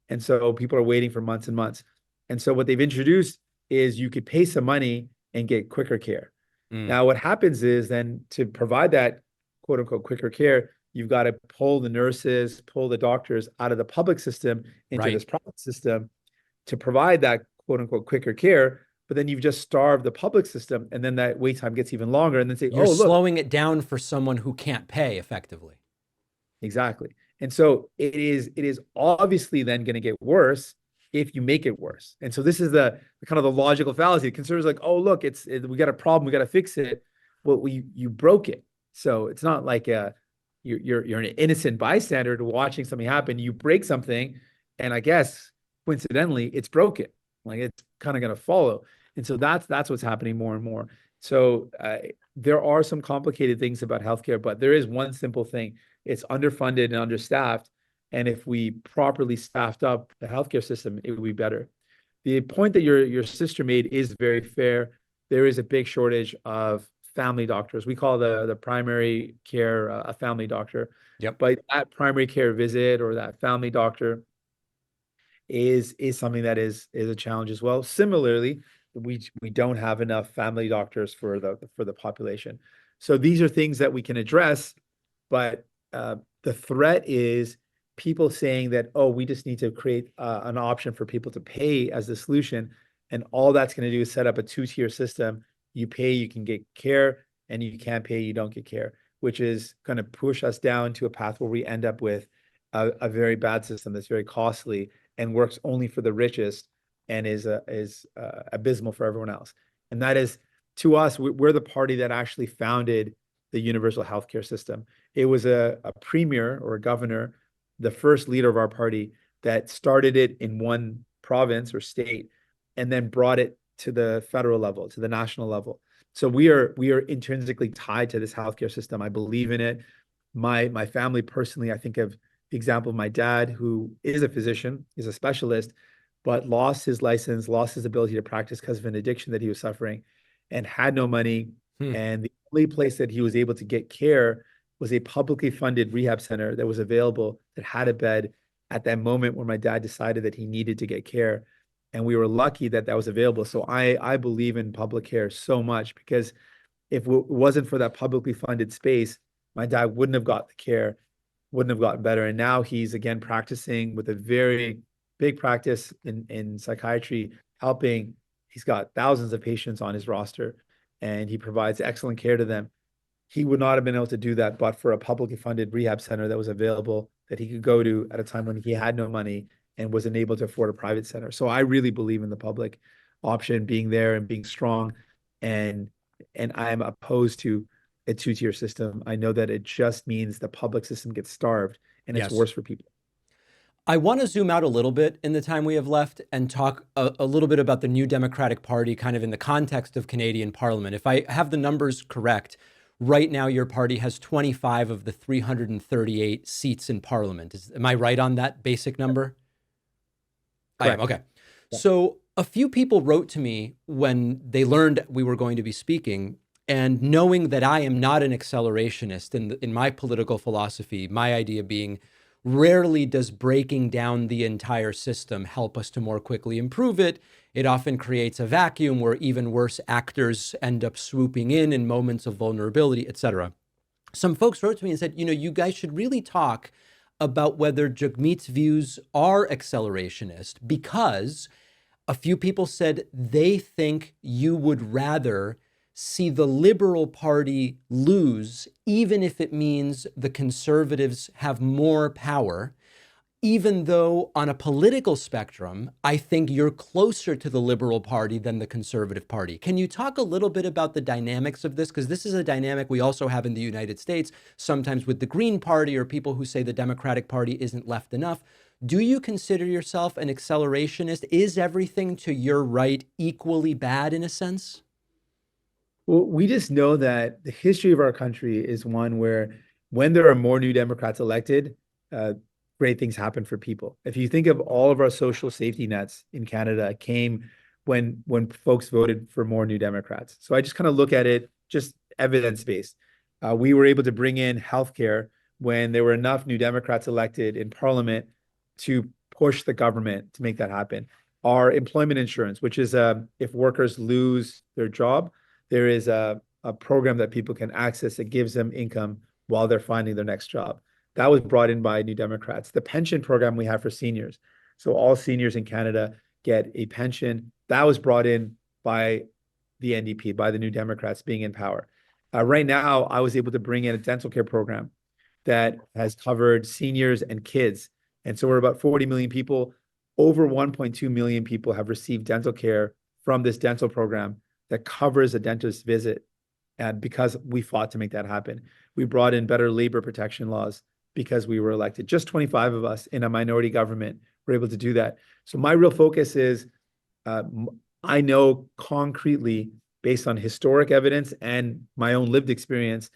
Speaker 15: And so people are waiting for months and months. And so what they've introduced is you could pay some money and get quicker care. Now, what happens is then to provide that quote unquote quicker care, you've got to pull the nurses, pull the doctors out of the public system into this private system to provide that quote unquote quicker care. But then you've just starved the public system, and then that wait time gets even longer. And then say,
Speaker 1: you're slowing it down for someone who can't pay effectively.
Speaker 15: Exactly. And so it is obviously then going to get worse if you make it worse. And so this is the kind of the logical fallacy. Conservatives are like, oh, look, we got a problem, we got to fix it. Well, you broke it. So it's not like you're an innocent bystander to watching something happen. You break something, and I guess coincidentally, it's broken. Like it's kind of going to follow. And so that's what's happening more and more. So there are some complicated things about healthcare, but there is one simple thing. It's underfunded and understaffed. And if we properly staffed up the healthcare system, it would be better. The point that your sister made is very fair. There is a big shortage of family doctors. We call the primary care a family doctor.
Speaker 1: Yep.
Speaker 15: But that primary care visit or that family doctor is something that is a challenge as well. Similarly, we don't have enough family doctors for the population. So these are things that we can address, but the threat is people saying that, oh, we just need to create an option for people to pay as the solution, and all that's going to do is set up a two-tier system. You pay, you can get care, and you can't pay, you don't get care, which is going to push us down to a path where we end up with a very bad system that's very costly and works only for the richest and is abysmal for everyone else. And that is, to us, we're the party that actually founded the universal healthcare system. It was a premier or a governor, the first leader of our party, that started it in one province or state and then brought it to the federal level, to the national level. So we are intrinsically tied to this healthcare system. I believe in it. My family personally, I think of the example of my dad, who is a physician, is a specialist, but lost his license, lost his ability to practice because of an addiction that he was suffering, and had no money. And the only place that he was able to get care was a publicly funded rehab center that was available, that had a bed at that moment when my dad decided that he needed to get care. And we were lucky that that was available. So I believe in public care so much, because if it wasn't for that publicly funded space, my dad wouldn't have got the care, wouldn't have gotten better. And now he's again practicing with a very big practice in psychiatry, helping. He's got thousands of patients on his roster, and he provides excellent care to them. He would not have been able to do that but for a publicly funded rehab center that was available, that he could go to at a time when he had no money and wasn't able to afford a private center. So I really believe in the public option being there and being strong. And I'm opposed to a two-tier system. I know that it just means the public system gets starved, and it's worse for people.
Speaker 1: I want to zoom out a little bit in the time we have left and talk a little bit about the New Democratic Party kind of in the context of Canadian Parliament. If I have the numbers correct, right now your party has 25 of the 338 seats in Parliament. Am I right on that basic number?
Speaker 15: Correct.
Speaker 1: I am, okay.
Speaker 15: Yeah.
Speaker 1: So a few people wrote to me when they learned we were going to be speaking, and knowing that I am not an accelerationist in my political philosophy, my idea being, rarely does breaking down the entire system help us to more quickly improve it. It often creates a vacuum where even worse actors end up swooping in moments of vulnerability, etc. Some folks wrote to me and said, you guys should really talk about whether Jagmeet's views are accelerationist, because a few people said they think you would rather see the Liberal Party lose, even if it means the Conservatives have more power, even though on a political spectrum, I think you're closer to the Liberal Party than the Conservative Party. Can you talk a little bit about the dynamics of this? Because this is a dynamic we also have in the United States, sometimes with the Green Party or people who say the Democratic Party isn't left enough. Do you consider yourself an accelerationist? Is everything to your right equally bad in a sense?
Speaker 15: Well, we just know that the history of our country is one where when there are more New Democrats elected, great things happen for people. If you think of all of our social safety nets in Canada came when folks voted for more New Democrats. So I just kind of look at it just evidence-based. We were able to bring in healthcare when there were enough New Democrats elected in Parliament to push the government to make that happen. Our employment insurance, which is if workers lose their job, there is a program that people can access that gives them income while they're finding their next job. That was brought in by New Democrats. The pension program we have for seniors. So all seniors in Canada get a pension. That was brought in by the NDP, by the New Democrats being in power. Right now, I was able to bring in a dental care program that has covered seniors and kids. And so we're about 40 million people. Over 1.2 million people have received dental care from this dental program that covers a dentist visit. And because we fought to make that happen, we brought in better labor protection laws because we were elected. Just 25 of us in a minority government were able to do that. So my real focus is, I know concretely, based on historic evidence and my own lived experience,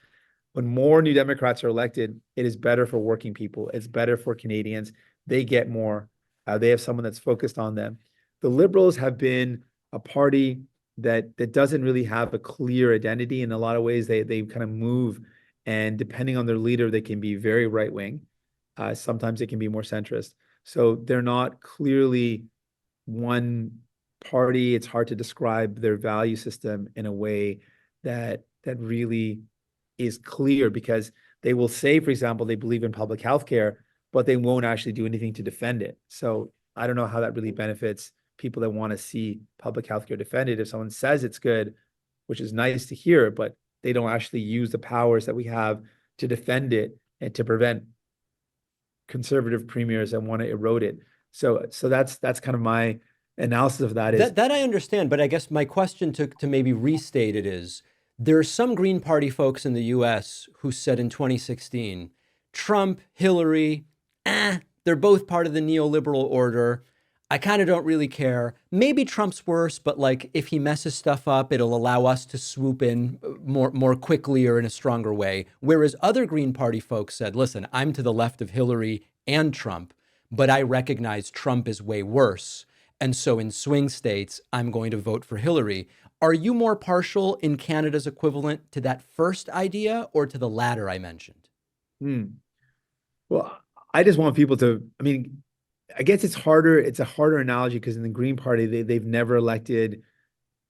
Speaker 15: when more New Democrats are elected, it is better for working people. It's better for Canadians. They get more. They have someone that's focused on them. The Liberals have been a party that doesn't really have a clear identity. In a lot of ways, they kind of move, and depending on their leader, they can be very right-wing. Sometimes they can be more centrist. So they're not clearly one party, it's hard to describe their value system in a way that really is clear, because they will say, for example, they believe in public health care, but they won't actually do anything to defend it. So I don't know how that really benefits people that want to see public health care defended. If someone says it's good, which is nice to hear, but they don't actually use the powers that we have to defend it and to prevent conservative premiers that want to erode it. So that's kind of my analysis of that. Is
Speaker 1: that I understand, but I guess my question to maybe restate it is, there are some Green Party folks in the US who said in 2016, Trump, Hillary, they're both part of the neoliberal order. I kind of don't really care. Maybe Trump's worse, but like if he messes stuff up, it'll allow us to swoop in more quickly or in a stronger way. Whereas other Green Party folks said, listen, I'm to the left of Hillary and Trump, but I recognize Trump is way worse. And so in swing states, I'm going to vote for Hillary. Are you more partial in Canada's equivalent to that first idea or to the latter I mentioned?
Speaker 15: Well, I just want people to, I mean, I guess it's harder. It's a harder analogy because in the Green Party, they've never elected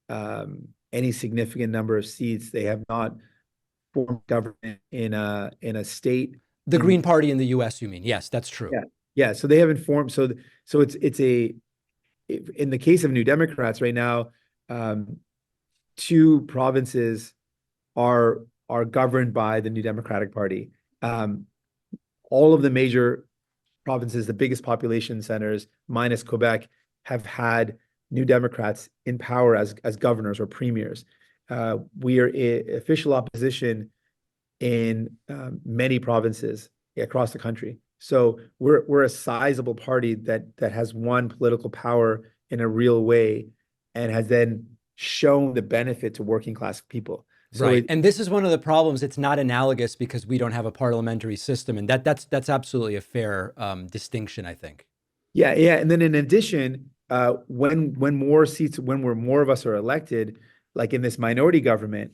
Speaker 15: any significant number of seats. They have not formed government in a state.
Speaker 1: The Green Party in the U.S., you mean? Yes, that's true.
Speaker 15: Yeah. So they haven't formed. So in the case of New Democrats right now, 2 provinces are governed by the New Democratic Party. All of the major provinces, the biggest population centers, minus Quebec, have had New Democrats in power as governors or premiers. We are official opposition in many provinces across the country. So we're a sizable party that has won political power in a real way and has then shown the benefit to working class people. So
Speaker 1: right. And this is one of the problems. It's not analogous because we don't have a parliamentary system. And that's absolutely a fair distinction, I think.
Speaker 15: Yeah. And then in addition, when more of us are elected, like in this minority government,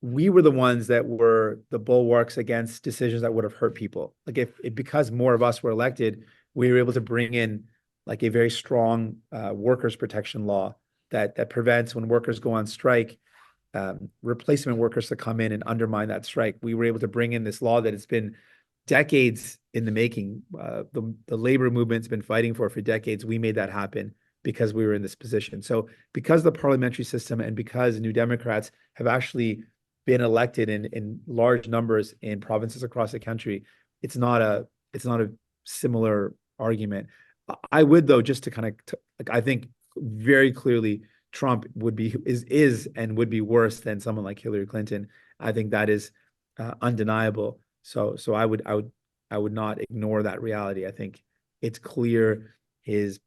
Speaker 15: we were the ones that were the bulwarks against decisions that would have hurt people. Like because more of us were elected, we were able to bring in like a very strong workers' protection law that prevents, when workers go on strike, replacement workers to come in and undermine that strike. We were able to bring in this law that has been decades in the making. The labor movement's been fighting for decades. We made that happen because we were in this position. So because the parliamentary system and because New Democrats have actually been elected in large numbers in provinces across the country, it's not a similar argument. I would, though, just to kind of I think very clearly Trump is and would be worse than someone like Hillary Clinton. I think that is undeniable. So I would not ignore that reality. I think it's clear his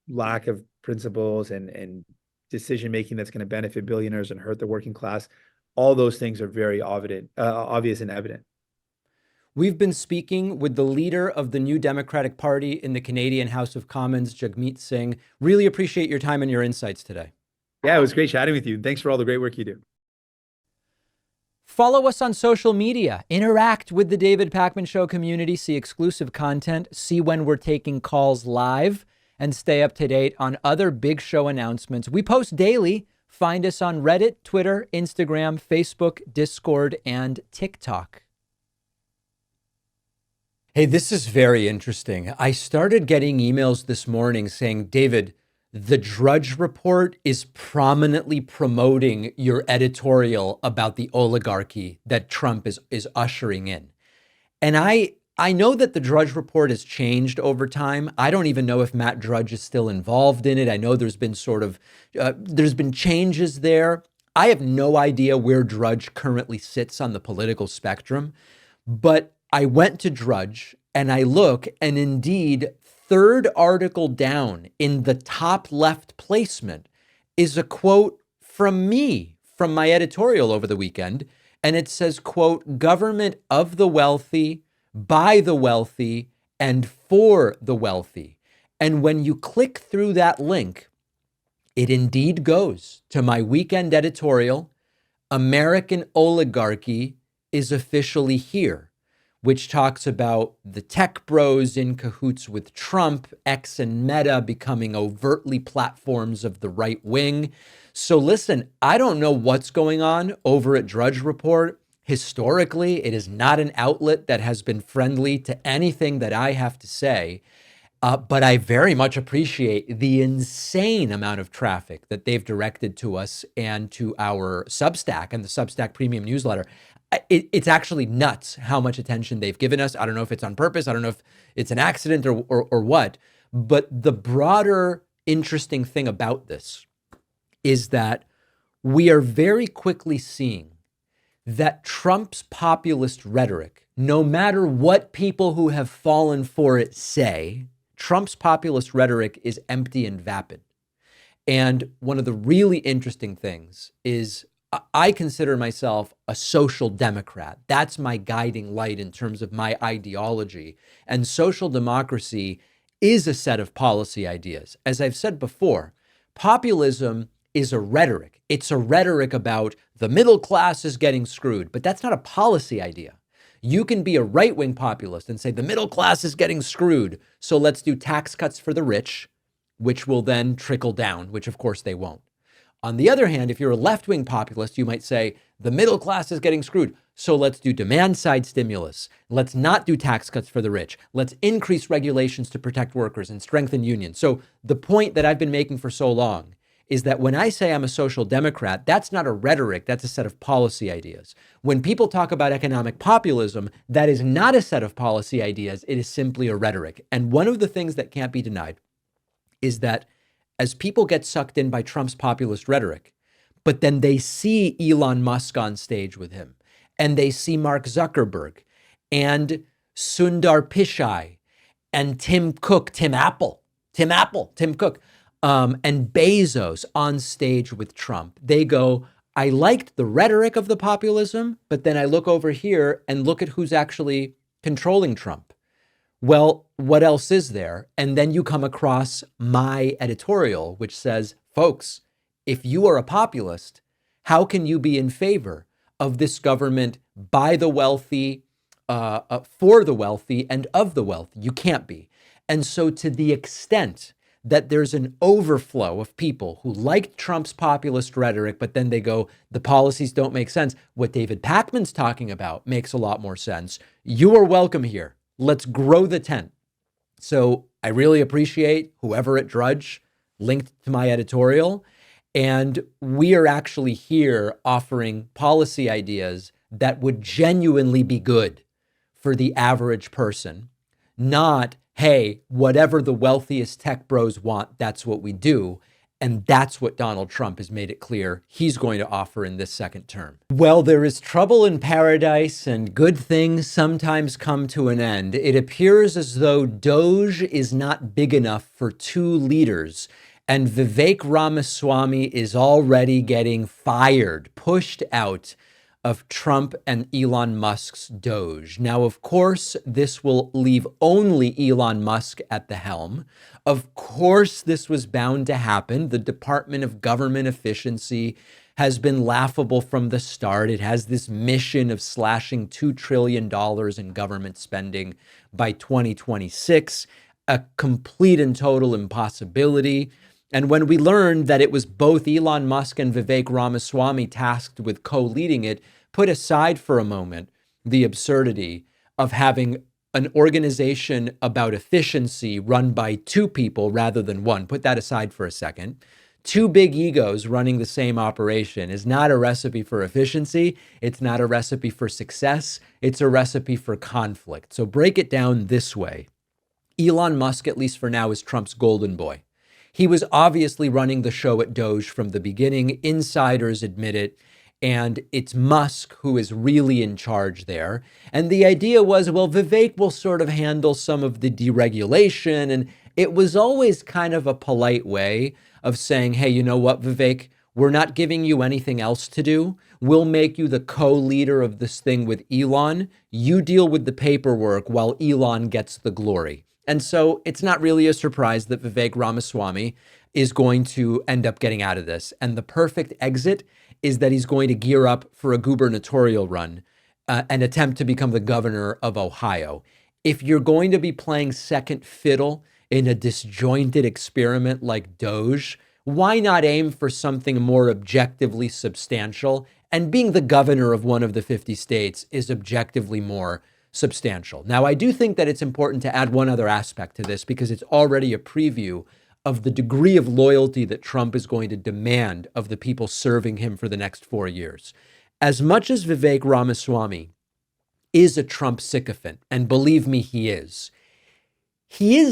Speaker 15: lack of principles and decision making that's going to benefit billionaires and hurt the working class. All those things are very obvious and evident.
Speaker 1: We've been speaking with the leader of the New Democratic Party in the Canadian House of Commons, Jagmeet Singh. Really appreciate your time and your insights today.
Speaker 15: Yeah, it was great chatting with you. Thanks for all the great work you do.
Speaker 1: Follow us on social media. Interact with the David Pakman Show community. See exclusive content. See when we're taking calls live. And stay up to date on other big show announcements. We post daily. Find us on Reddit, Twitter, Instagram, Facebook, Discord, and TikTok. Hey, this is very interesting. I started getting emails this morning saying, David, the Drudge Report is prominently promoting your editorial about the oligarchy that Trump is ushering in. And I know that the Drudge Report has changed over time. I don't even know if Matt Drudge is still involved in it. I know there's been there's been changes there. I have no idea where Drudge currently sits on the political spectrum, but I went to Drudge and I look, and indeed, third article down in the top left placement is a quote from me, from my editorial over the weekend. And it says, quote, government of the wealthy, by the wealthy, and for the wealthy. And when you click through that link, it indeed goes to my weekend editorial, American Oligarchy is Officially Here, which talks about the tech bros in cahoots with Trump, X and Meta becoming overtly platforms of the right wing. So listen, I don't know what's going on over at Drudge Report. Historically, it is not an outlet that has been friendly to anything that I have to say. But I very much appreciate the insane amount of traffic that they've directed to us and to our Substack and the Substack Premium newsletter. It's actually nuts how much attention they've given us. I don't know if it's on purpose. I don't know if it's an accident or what. But the broader interesting thing about this is that we are very quickly seeing that Trump's populist rhetoric, no matter what people who have fallen for it say, Trump's populist rhetoric is empty and vapid. And one of the really interesting things is I consider myself a social democrat. That's my guiding light in terms of my ideology. And social democracy is a set of policy ideas. As I've said before, populism is a rhetoric. It's a rhetoric about the middle class is getting screwed, but that's not a policy idea. You can be a right-wing populist and say the middle class is getting screwed, so let's do tax cuts for the rich, which will then trickle down, which of course they won't. On the other hand, if you're a left-wing populist, you might say the middle class is getting screwed, so let's do demand-side stimulus. Let's not do tax cuts for the rich. Let's increase regulations to protect workers and strengthen unions. So the point that I've been making for so long is that when I say I'm a social democrat, that's not a rhetoric, that's a set of policy ideas. When people talk about economic populism, that is not a set of policy ideas, it is simply a rhetoric. And one of the things that can't be denied is that as people get sucked in by Trump's populist rhetoric, but then they see Elon Musk on stage with him, and they see Mark Zuckerberg, and Sundar Pichai, and Tim Cook, Tim Cook, and Bezos on stage with Trump. They go, I liked the rhetoric of the populism, but then I look over here and look at who's actually controlling Trump. Well, what else is there? And then you come across my editorial, which says, folks, if you are a populist, how can you be in favor of this government by the wealthy, for the wealthy, and of the wealthy? You can't be. And so to the extent that there's an overflow of people who liked Trump's populist rhetoric, but then they go, the policies don't make sense. What David Pakman's talking about makes a lot more sense. You are welcome here. Let's grow the tent. So I really appreciate whoever at Drudge linked to my editorial. And we are actually here offering policy ideas that would genuinely be good for the average person, not, hey, whatever the wealthiest tech bros want, that's what we do. And that's what Donald Trump has made it clear he's going to offer in this second term. Well, there is trouble in paradise and good things sometimes come to an end. It appears as though DOGE is not big enough for two leaders, and Vivek Ramaswamy is already getting fired, pushed out of Trump and Elon Musk's DOGE. Now, of course, this will leave only Elon Musk at the helm. Of course, this was bound to happen. The Department of Government Efficiency has been laughable from the start. It has this mission of slashing $2 trillion in government spending by 2026, a complete and total impossibility. And when we learned that it was both Elon Musk and Vivek Ramaswamy tasked with co-leading it, put aside for a moment the absurdity of having an organization about efficiency run by two people rather than one. Put that aside for a second. Two big egos running the same operation is not a recipe for efficiency. It's not a recipe for success. It's a recipe for conflict. So break it down this way. Elon Musk, at least for now, is Trump's golden boy. He was obviously running the show at DOGE from the beginning. Insiders admit it. And it's Musk who is really in charge there. And the idea was, well, Vivek will sort of handle some of the deregulation. And it was always kind of a polite way of saying, hey, you know what, Vivek, we're not giving you anything else to do. We'll make you the co-leader of this thing with Elon. You deal with the paperwork while Elon gets the glory. And so it's not really a surprise that Vivek Ramaswamy is going to end up getting out of this. And the perfect exit is that he's going to gear up for a gubernatorial run and attempt to become the governor of Ohio. If you're going to be playing second fiddle in a disjointed experiment like DOGE, why not aim for something more objectively substantial? And being the governor of one of the 50 states is objectively more substantial. Now, I do think that it's important to add one other aspect to this because it's already a preview of the degree of loyalty that Trump is going to demand of the people serving him for the next 4 years. As much as Vivek Ramaswamy is a Trump sycophant, and believe me, he is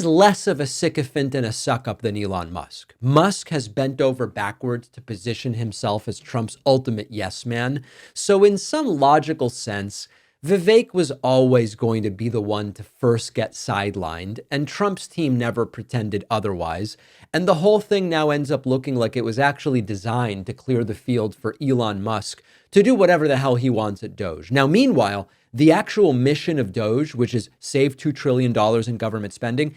Speaker 1: less of a sycophant and a suck-up than Elon Musk. Musk has bent over backwards to position himself as Trump's ultimate yes man. So in some logical sense, Vivek was always going to be the one to first get sidelined, and Trump's team never pretended otherwise. And the whole thing now ends up looking like it was actually designed to clear the field for Elon Musk to do whatever the hell he wants at DOGE. Now, meanwhile, the actual mission of DOGE, which is save $2 trillion in government spending,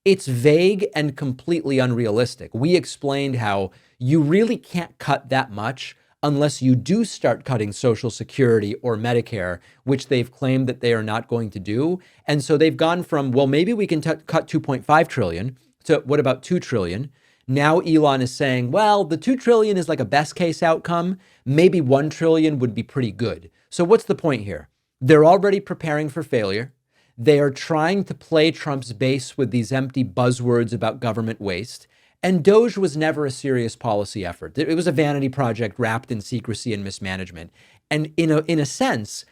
Speaker 1: it's vague and completely unrealistic. We explained how you really can't cut that much unless you do start cutting Social Security or Medicare, which they've claimed that they are not going to do. And so they've gone from, well, maybe we can cut 2.5 trillion to what about 2 trillion? Now Elon is saying, well, the 2 trillion is like a best case outcome. Maybe 1 trillion would be pretty good. So what's the point here? They're already preparing for failure. They are trying to play Trump's base with these empty buzzwords about government waste. And DOGE was never a serious policy effort. It was a vanity project wrapped in secrecy and mismanagement. And in a sense,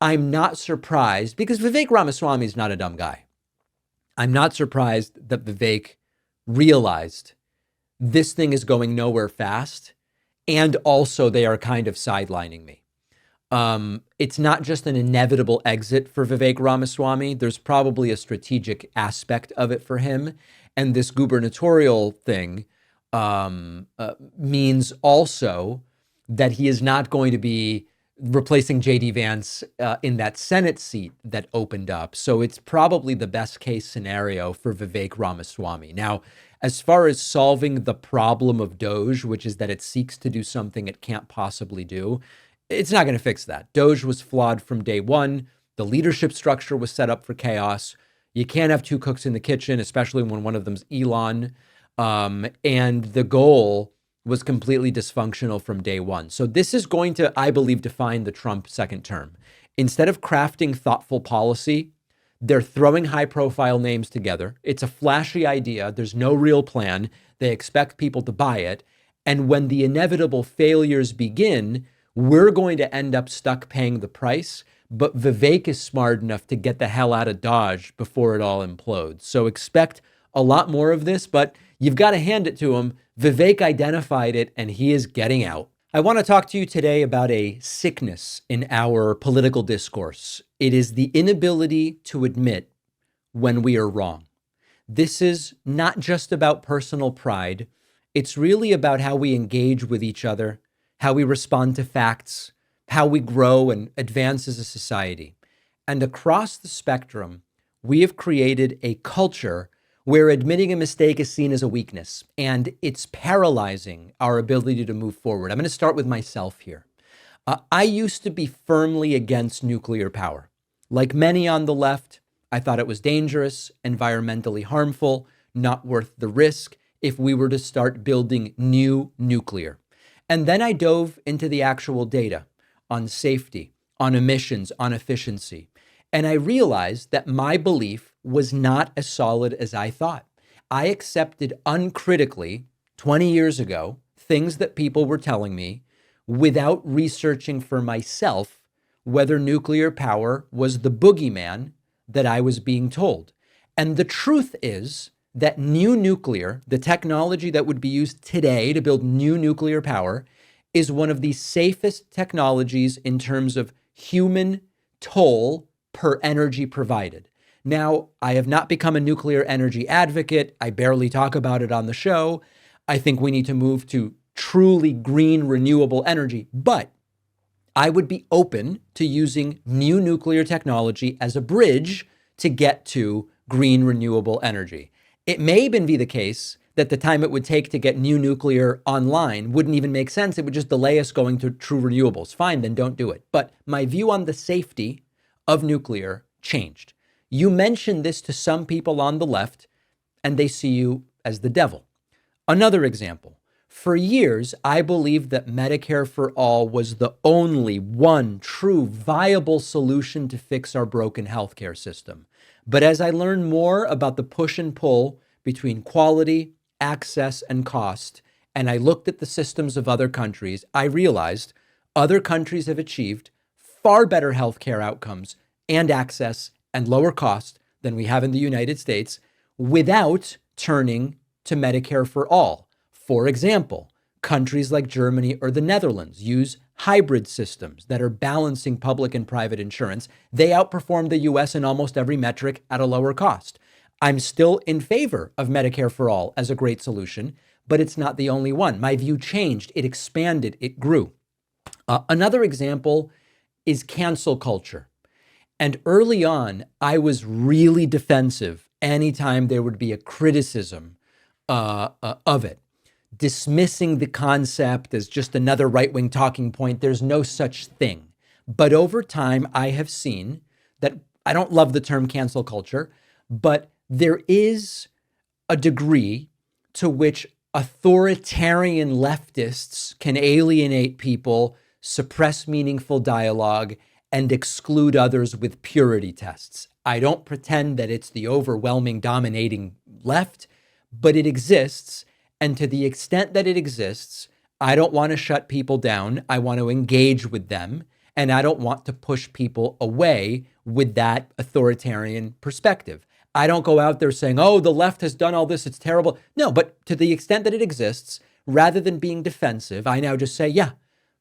Speaker 1: I'm not surprised because Vivek Ramaswamy is not a dumb guy. I'm not surprised that Vivek realized this thing is going nowhere fast. And also they are kind of sidelining me. It's not just an inevitable exit for Vivek Ramaswamy. There's probably a strategic aspect of it for him. And this gubernatorial thing means also that he is not going to be replacing J.D. Vance in that Senate seat that opened up. So it's probably the best case scenario for Vivek Ramaswamy. Now, as far as solving the problem of DOGE, which is that it seeks to do something it can't possibly do, it's not going to fix that. DOGE was flawed from day one. The leadership structure was set up for chaos. You can't have two cooks in the kitchen, especially when one of them's Elon. And the goal was completely dysfunctional from day one. So this is going to, I believe, define the Trump second term. Instead of crafting thoughtful policy, they're throwing high-profile names together. It's a flashy idea. There's no real plan. They expect people to buy it. And when the inevitable failures begin, we're going to end up stuck paying the price. But Vivek is smart enough to get the hell out of Dodge before it all implodes. So expect a lot more of this, but you've got to hand it to him. Vivek identified it and he is getting out. I want to talk to you today about a sickness in our political discourse. It is the inability to admit when we are wrong. This is not just about personal pride. It's really about how we engage with each other, how we respond to facts, how we grow and advance as a society. And across the spectrum, we have created a culture where admitting a mistake is seen as a weakness, and it's paralyzing our ability to move forward. I'm going to start with myself here. I used to be firmly against nuclear power. Like many on the left, I thought it was dangerous, environmentally harmful, not worth the risk if we were to start building new nuclear. And then I dove into the actual data on safety, on emissions, on efficiency. And I realized that my belief was not as solid as I thought. I accepted uncritically 20 years ago things that people were telling me without researching for myself whether nuclear power was the boogeyman that I was being told. And the truth is that new nuclear, the technology that would be used today to build new nuclear power, is one of the safest technologies in terms of human toll per energy provided. Now, I have not become a nuclear energy advocate. I barely talk about it on the show. I think we need to move to truly green, renewable energy. But I would be open to using new nuclear technology as a bridge to get to green, renewable energy. It may even be the case that the time it would take to get new nuclear online wouldn't even make sense. It would just delay us going to true renewables. Fine, then don't do it. But my view on the safety of nuclear changed. You mentioned this to some people on the left, and they see you as the devil. Another example. For years, I believed that Medicare for all was the only one true viable solution to fix our broken healthcare system. But as I learned more about the push and pull between quality, access, and cost, and I looked at the systems of other countries, I realized other countries have achieved far better healthcare outcomes and access and lower cost than we have in the United States without turning to Medicare for all. For example, countries like Germany or the Netherlands use hybrid systems that are balancing public and private insurance. They outperform the US in almost every metric at a lower cost. I'm still in favor of Medicare for all as a great solution, but it's not the only one. My view changed, it expanded, it grew. Another example is cancel culture. And early on, I was really defensive anytime there would be a criticism of it, dismissing the concept as just another right-wing talking point. There's no such thing. But over time, I have seen that I don't love the term cancel culture, but there is a degree to which authoritarian leftists can alienate people, suppress meaningful dialogue, and exclude others with purity tests. I don't pretend that it's the overwhelming, dominating left, but it exists. And to the extent that it exists, I don't want to shut people down. I want to engage with them. And I don't want to push people away with that authoritarian perspective. I don't go out there saying, oh, the left has done all this, it's terrible. No, but to the extent that it exists, rather than being defensive, I now just say, yeah,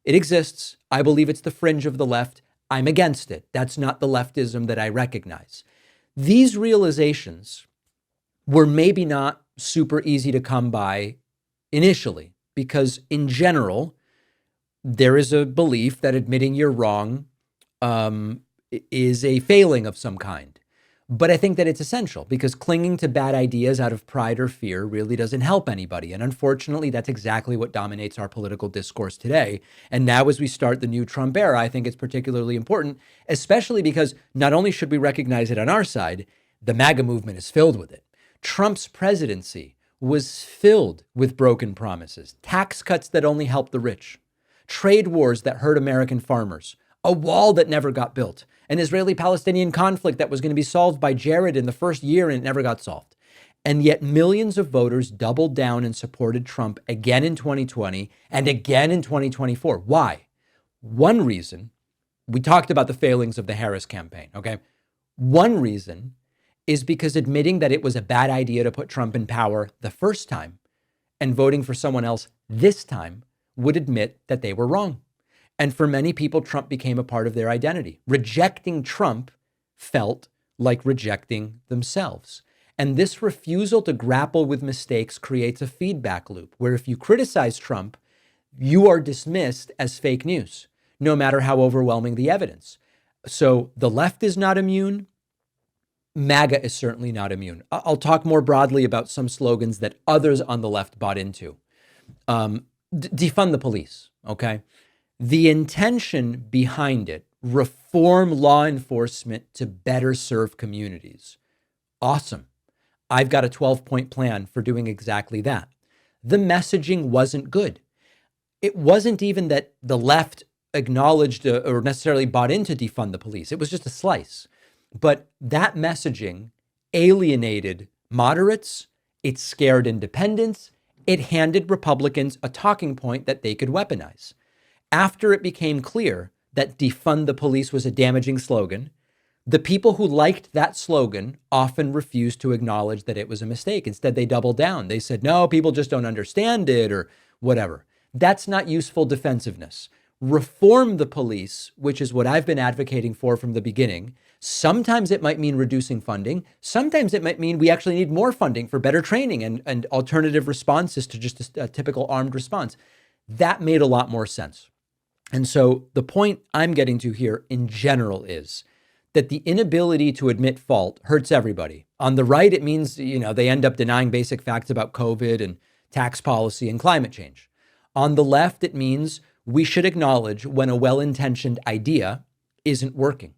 Speaker 1: it exists. I believe it's the fringe of the left. I'm against it. That's not the leftism that I recognize. These realizations were maybe not super easy to come by initially, because in general, there is a belief that admitting you're wrong is a failing of some kind. But I think that it's essential, because clinging to bad ideas out of pride or fear really doesn't help anybody. And unfortunately, that's exactly what dominates our political discourse today. And now as we start the new Trump era, I think it's particularly important, especially because not only should we recognize it on our side, the MAGA movement is filled with it. Trump's presidency was filled with broken promises, tax cuts that only helped the rich, trade wars that hurt American farmers, a wall that never got built, an Israeli-Palestinian conflict that was going to be solved by Jared in the first year and it never got solved. And yet millions of voters doubled down and supported Trump again in 2020 and again in 2024. Why? One reason, we talked about the failings of the Harris campaign, okay? One reason is because admitting that it was a bad idea to put Trump in power the first time and voting for someone else this time would admit that they were wrong. And for many people, Trump became a part of their identity. Rejecting Trump felt like rejecting themselves. And this refusal to grapple with mistakes creates a feedback loop where if you criticize Trump, you are dismissed as fake news, no matter how overwhelming the evidence. So the left is not immune. MAGA is certainly not immune. I'll talk more broadly about some slogans that others on the left bought into. Defund the police, okay? The intention behind it, reform law enforcement to better serve communities. Awesome. I've got a 12-point plan for doing exactly that. The messaging wasn't good. It wasn't even that the left acknowledged or necessarily bought into defund the police. It was just a slice. But that messaging alienated moderates. It scared independents. It handed Republicans a talking point that they could weaponize. After it became clear that defund the police was a damaging slogan, the people who liked that slogan often refused to acknowledge that it was a mistake. Instead, they doubled down. They said, no, people just don't understand it or whatever. That's not useful defensiveness. Reform the police, which is what I've been advocating for from the beginning. Sometimes it might mean reducing funding. Sometimes it might mean we actually need more funding for better training and alternative responses to just a typical armed response. That made a lot more sense. And so the point I'm getting to here in general is that the inability to admit fault hurts everybody. On the right, it means, they end up denying basic facts about COVID and tax policy and climate change. On the left, it means we should acknowledge when a well-intentioned idea isn't working.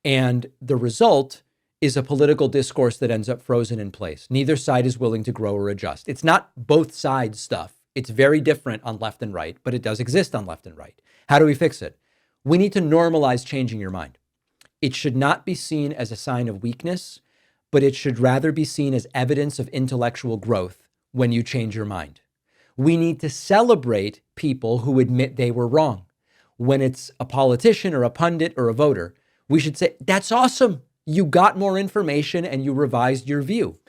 Speaker 1: And the result is a political discourse that ends up frozen in place. Neither side is willing to grow or adjust. It's not both sides stuff. It's very different on left and right, but it does exist on left and right. How do we fix it? We need to normalize changing your mind. It should not be seen as a sign of weakness, but it should rather be seen as evidence of intellectual growth when you change your mind. We need to celebrate people who admit they were wrong. When it's a politician or a pundit or a voter, we should say, that's awesome. You got more information and you revised your view.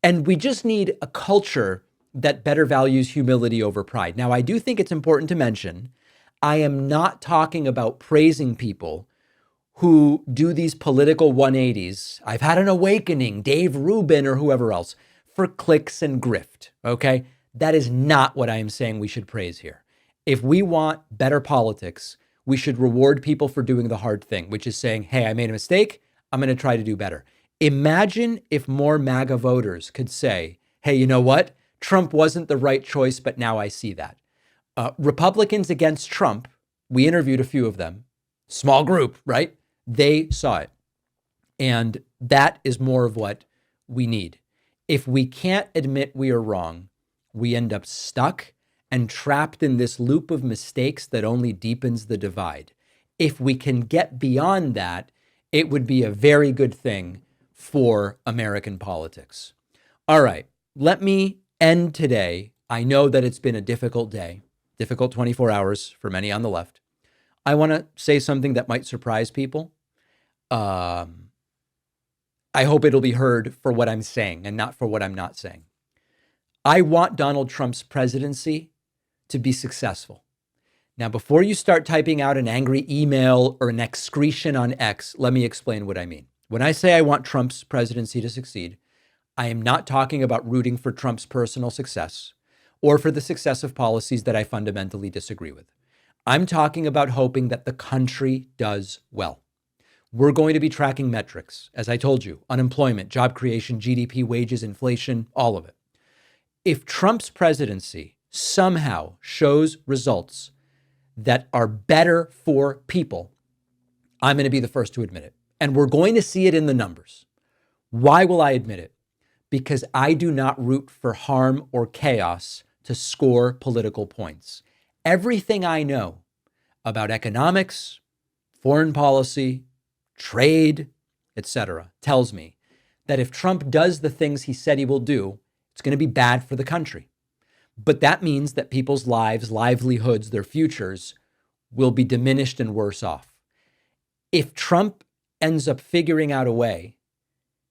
Speaker 1: And we just need a culture that better values humility over pride. Now, I do think it's important to mention, I am not talking about praising people who do these political 180s. I've had an awakening, Dave Rubin or whoever else, for clicks and grift, okay? That is not what I am saying we should praise here. If we want better politics, we should reward people for doing the hard thing, which is saying, hey, I made a mistake. I'm going to try to do better. Imagine if more MAGA voters could say, hey, you know what? Trump wasn't the right choice, but now I see that. Republicans against Trump, we interviewed a few of them, small group, right? They saw it. And that is more of what we need. If we can't admit we are wrong, we end up stuck and trapped in this loop of mistakes that only deepens the divide. If we can get beyond that, it would be a very good thing for American politics. All right, let me end today. I know that it's been a difficult day, difficult 24 hours for many on the left. I want to say something that might surprise people. I hope it'll be heard for what I'm saying and not for what I'm not saying. I want Donald Trump's presidency to be successful. Now, before you start typing out an angry email or an excretion on X, let me explain what I mean. When I say I want Trump's presidency to succeed, I am not talking about rooting for Trump's personal success or for the success of policies that I fundamentally disagree with. I'm talking about hoping that the country does well. We're going to be tracking metrics, as I told you, unemployment, job creation, GDP, wages, inflation, all of it. If Trump's presidency somehow shows results that are better for people, I'm going to be the first to admit it. And we're going to see it in the numbers. Why will I admit it? Because I do not root for harm or chaos to score political points. Everything I know about economics, foreign policy, trade, etc., tells me that if Trump does the things he said he will do, it's going to be bad for the country. But that means that people's lives, livelihoods, their futures will be diminished and worse off. If Trump ends up figuring out a way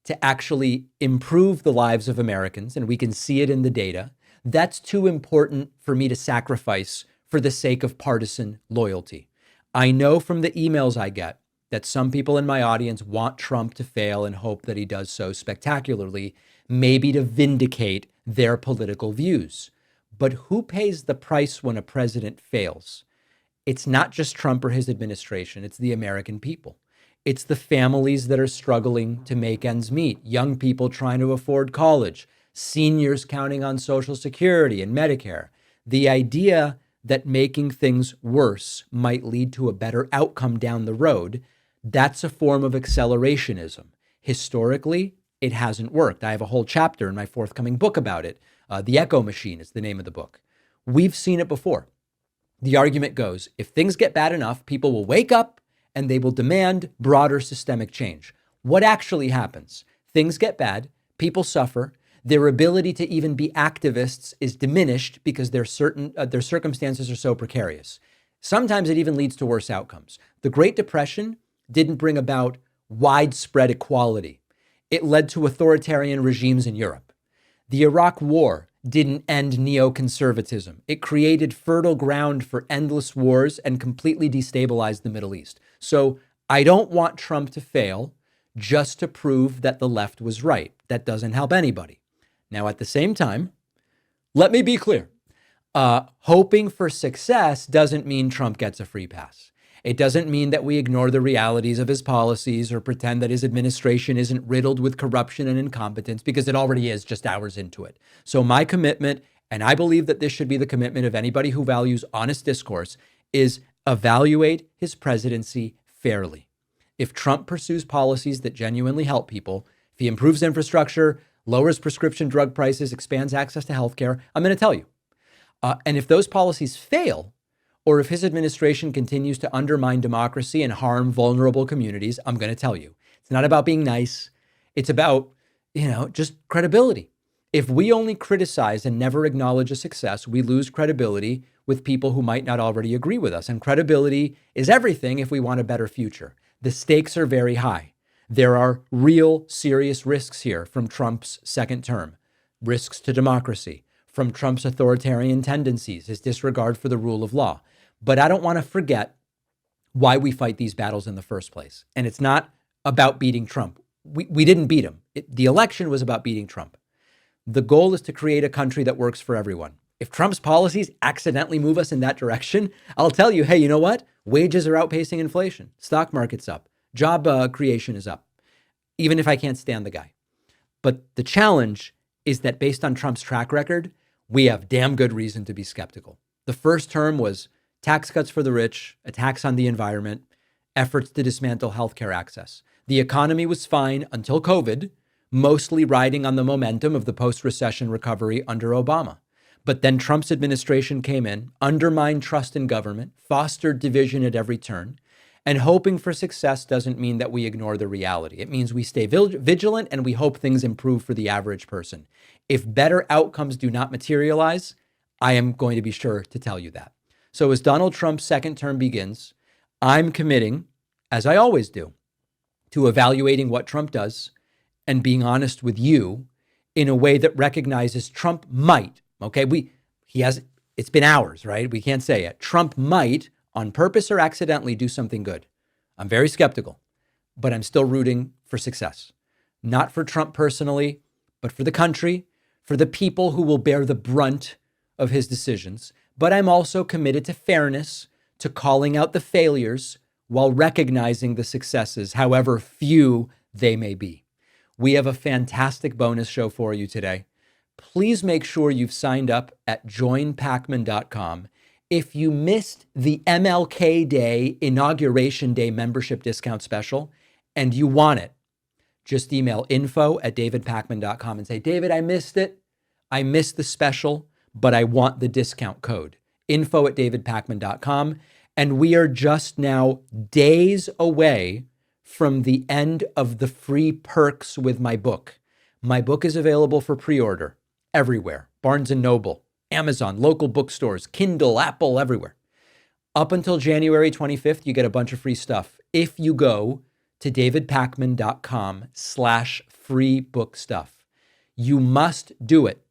Speaker 1: to actually improve the lives of Americans, and we can see it in the data, that's too important for me to sacrifice for the sake of partisan loyalty. I know from the emails I get that some people in my audience want Trump to fail and hope that he does so spectacularly, maybe to vindicate their political views. But who pays the price when a president fails? It's not just Trump or his administration, it's the American people. It's the families that are struggling to make ends meet, young people trying to afford college, seniors counting on Social Security and Medicare. The idea that making things worse might lead to a better outcome down the road, that's a form of accelerationism. Historically, it hasn't worked. I have a whole chapter in my forthcoming book about it. The Echo Machine is the name of the book. We've seen it before. The argument goes, if things get bad enough, people will wake up and they will demand broader systemic change. What actually happens? Things get bad, people suffer, their ability to even be activists is diminished because their circumstances are so precarious. Sometimes it even leads to worse outcomes. The Great Depression didn't bring about widespread equality. It led to authoritarian regimes in Europe. The Iraq War didn't end neoconservatism. It created fertile ground for endless wars and completely destabilized the Middle East. So I don't want Trump to fail just to prove that the left was right. That doesn't help anybody. Now, at the same time, let me be clear. Hoping for success doesn't mean Trump gets a free pass. It doesn't mean that we ignore the realities of his policies or pretend that his administration isn't riddled with corruption and incompetence, because it already is just hours into it. So my commitment, and I believe that this should be the commitment of anybody who values honest discourse, is evaluate his presidency fairly. If Trump pursues policies that genuinely help people, if he improves infrastructure, lowers prescription drug prices, expands access to healthcare, I'm going to tell you. And if those policies fail, or if his administration continues to undermine democracy and harm vulnerable communities, I'm going to tell you. It's not about being nice. It's about, just credibility. If we only criticize and never acknowledge a success, we lose credibility with people who might not already agree with us. And credibility is everything if we want a better future. The stakes are very high. There are real serious risks here from Trump's second term, risks to democracy, from Trump's authoritarian tendencies, his disregard for the rule of law. But I don't want to forget why we fight these battles in the first place. And it's not about beating Trump. We didn't beat him. The election was about beating Trump. The goal is to create a country that works for everyone. If Trump's policies accidentally move us in that direction, I'll tell you, hey, you know what? Wages are outpacing inflation. Stock market's up. Job creation is up, even if I can't stand the guy. But the challenge is that based on Trump's track record, we have damn good reason to be skeptical. The first term was tax cuts for the rich, attacks on the environment, efforts to dismantle healthcare access. The economy was fine until COVID, mostly riding on the momentum of the post-recession recovery under Obama. But then Trump's administration came in, undermined trust in government, fostered division at every turn, and hoping for success doesn't mean that we ignore the reality. It means we stay vigilant and we hope things improve for the average person. If better outcomes do not materialize, I am going to be sure to tell you that. So as Donald Trump's second term begins, I'm committing, as I always do, to evaluating what Trump does and being honest with you in a way that recognizes Trump might, it's been hours, right? We can't say it. Trump might, on purpose or accidentally, do something good. I'm very skeptical, but I'm still rooting for success. Not for Trump personally, but for the country, for the people who will bear the brunt of his decisions. But I'm also committed to fairness, to calling out the failures while recognizing the successes, however few they may be. We have a fantastic bonus show for you today. Please make sure you've signed up at joinpacman.com. If you missed the MLK Day Inauguration Day membership discount special and you want it, just email info@davidpacman.com and say, David, I missed it. I missed the special, but I want the discount code. info@davidpacman.com. And we are just now days away from the end of the free perks with my book. My book is available for pre-order everywhere. Barnes & Noble, Amazon, local bookstores, Kindle, Apple, everywhere. Up until January 25th, you get a bunch of free stuff. If you go to davidpacman.com/free book stuff, you must do it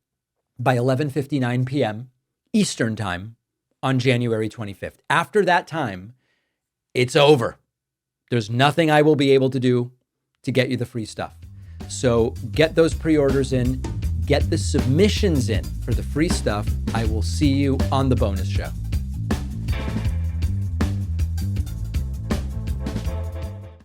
Speaker 1: by 11:59 p.m. Eastern time on January 25th. After that time, it's over. There's nothing I will be able to do to get you the free stuff. So get those pre-orders in, get the submissions in for the free stuff. I will see you on the bonus show.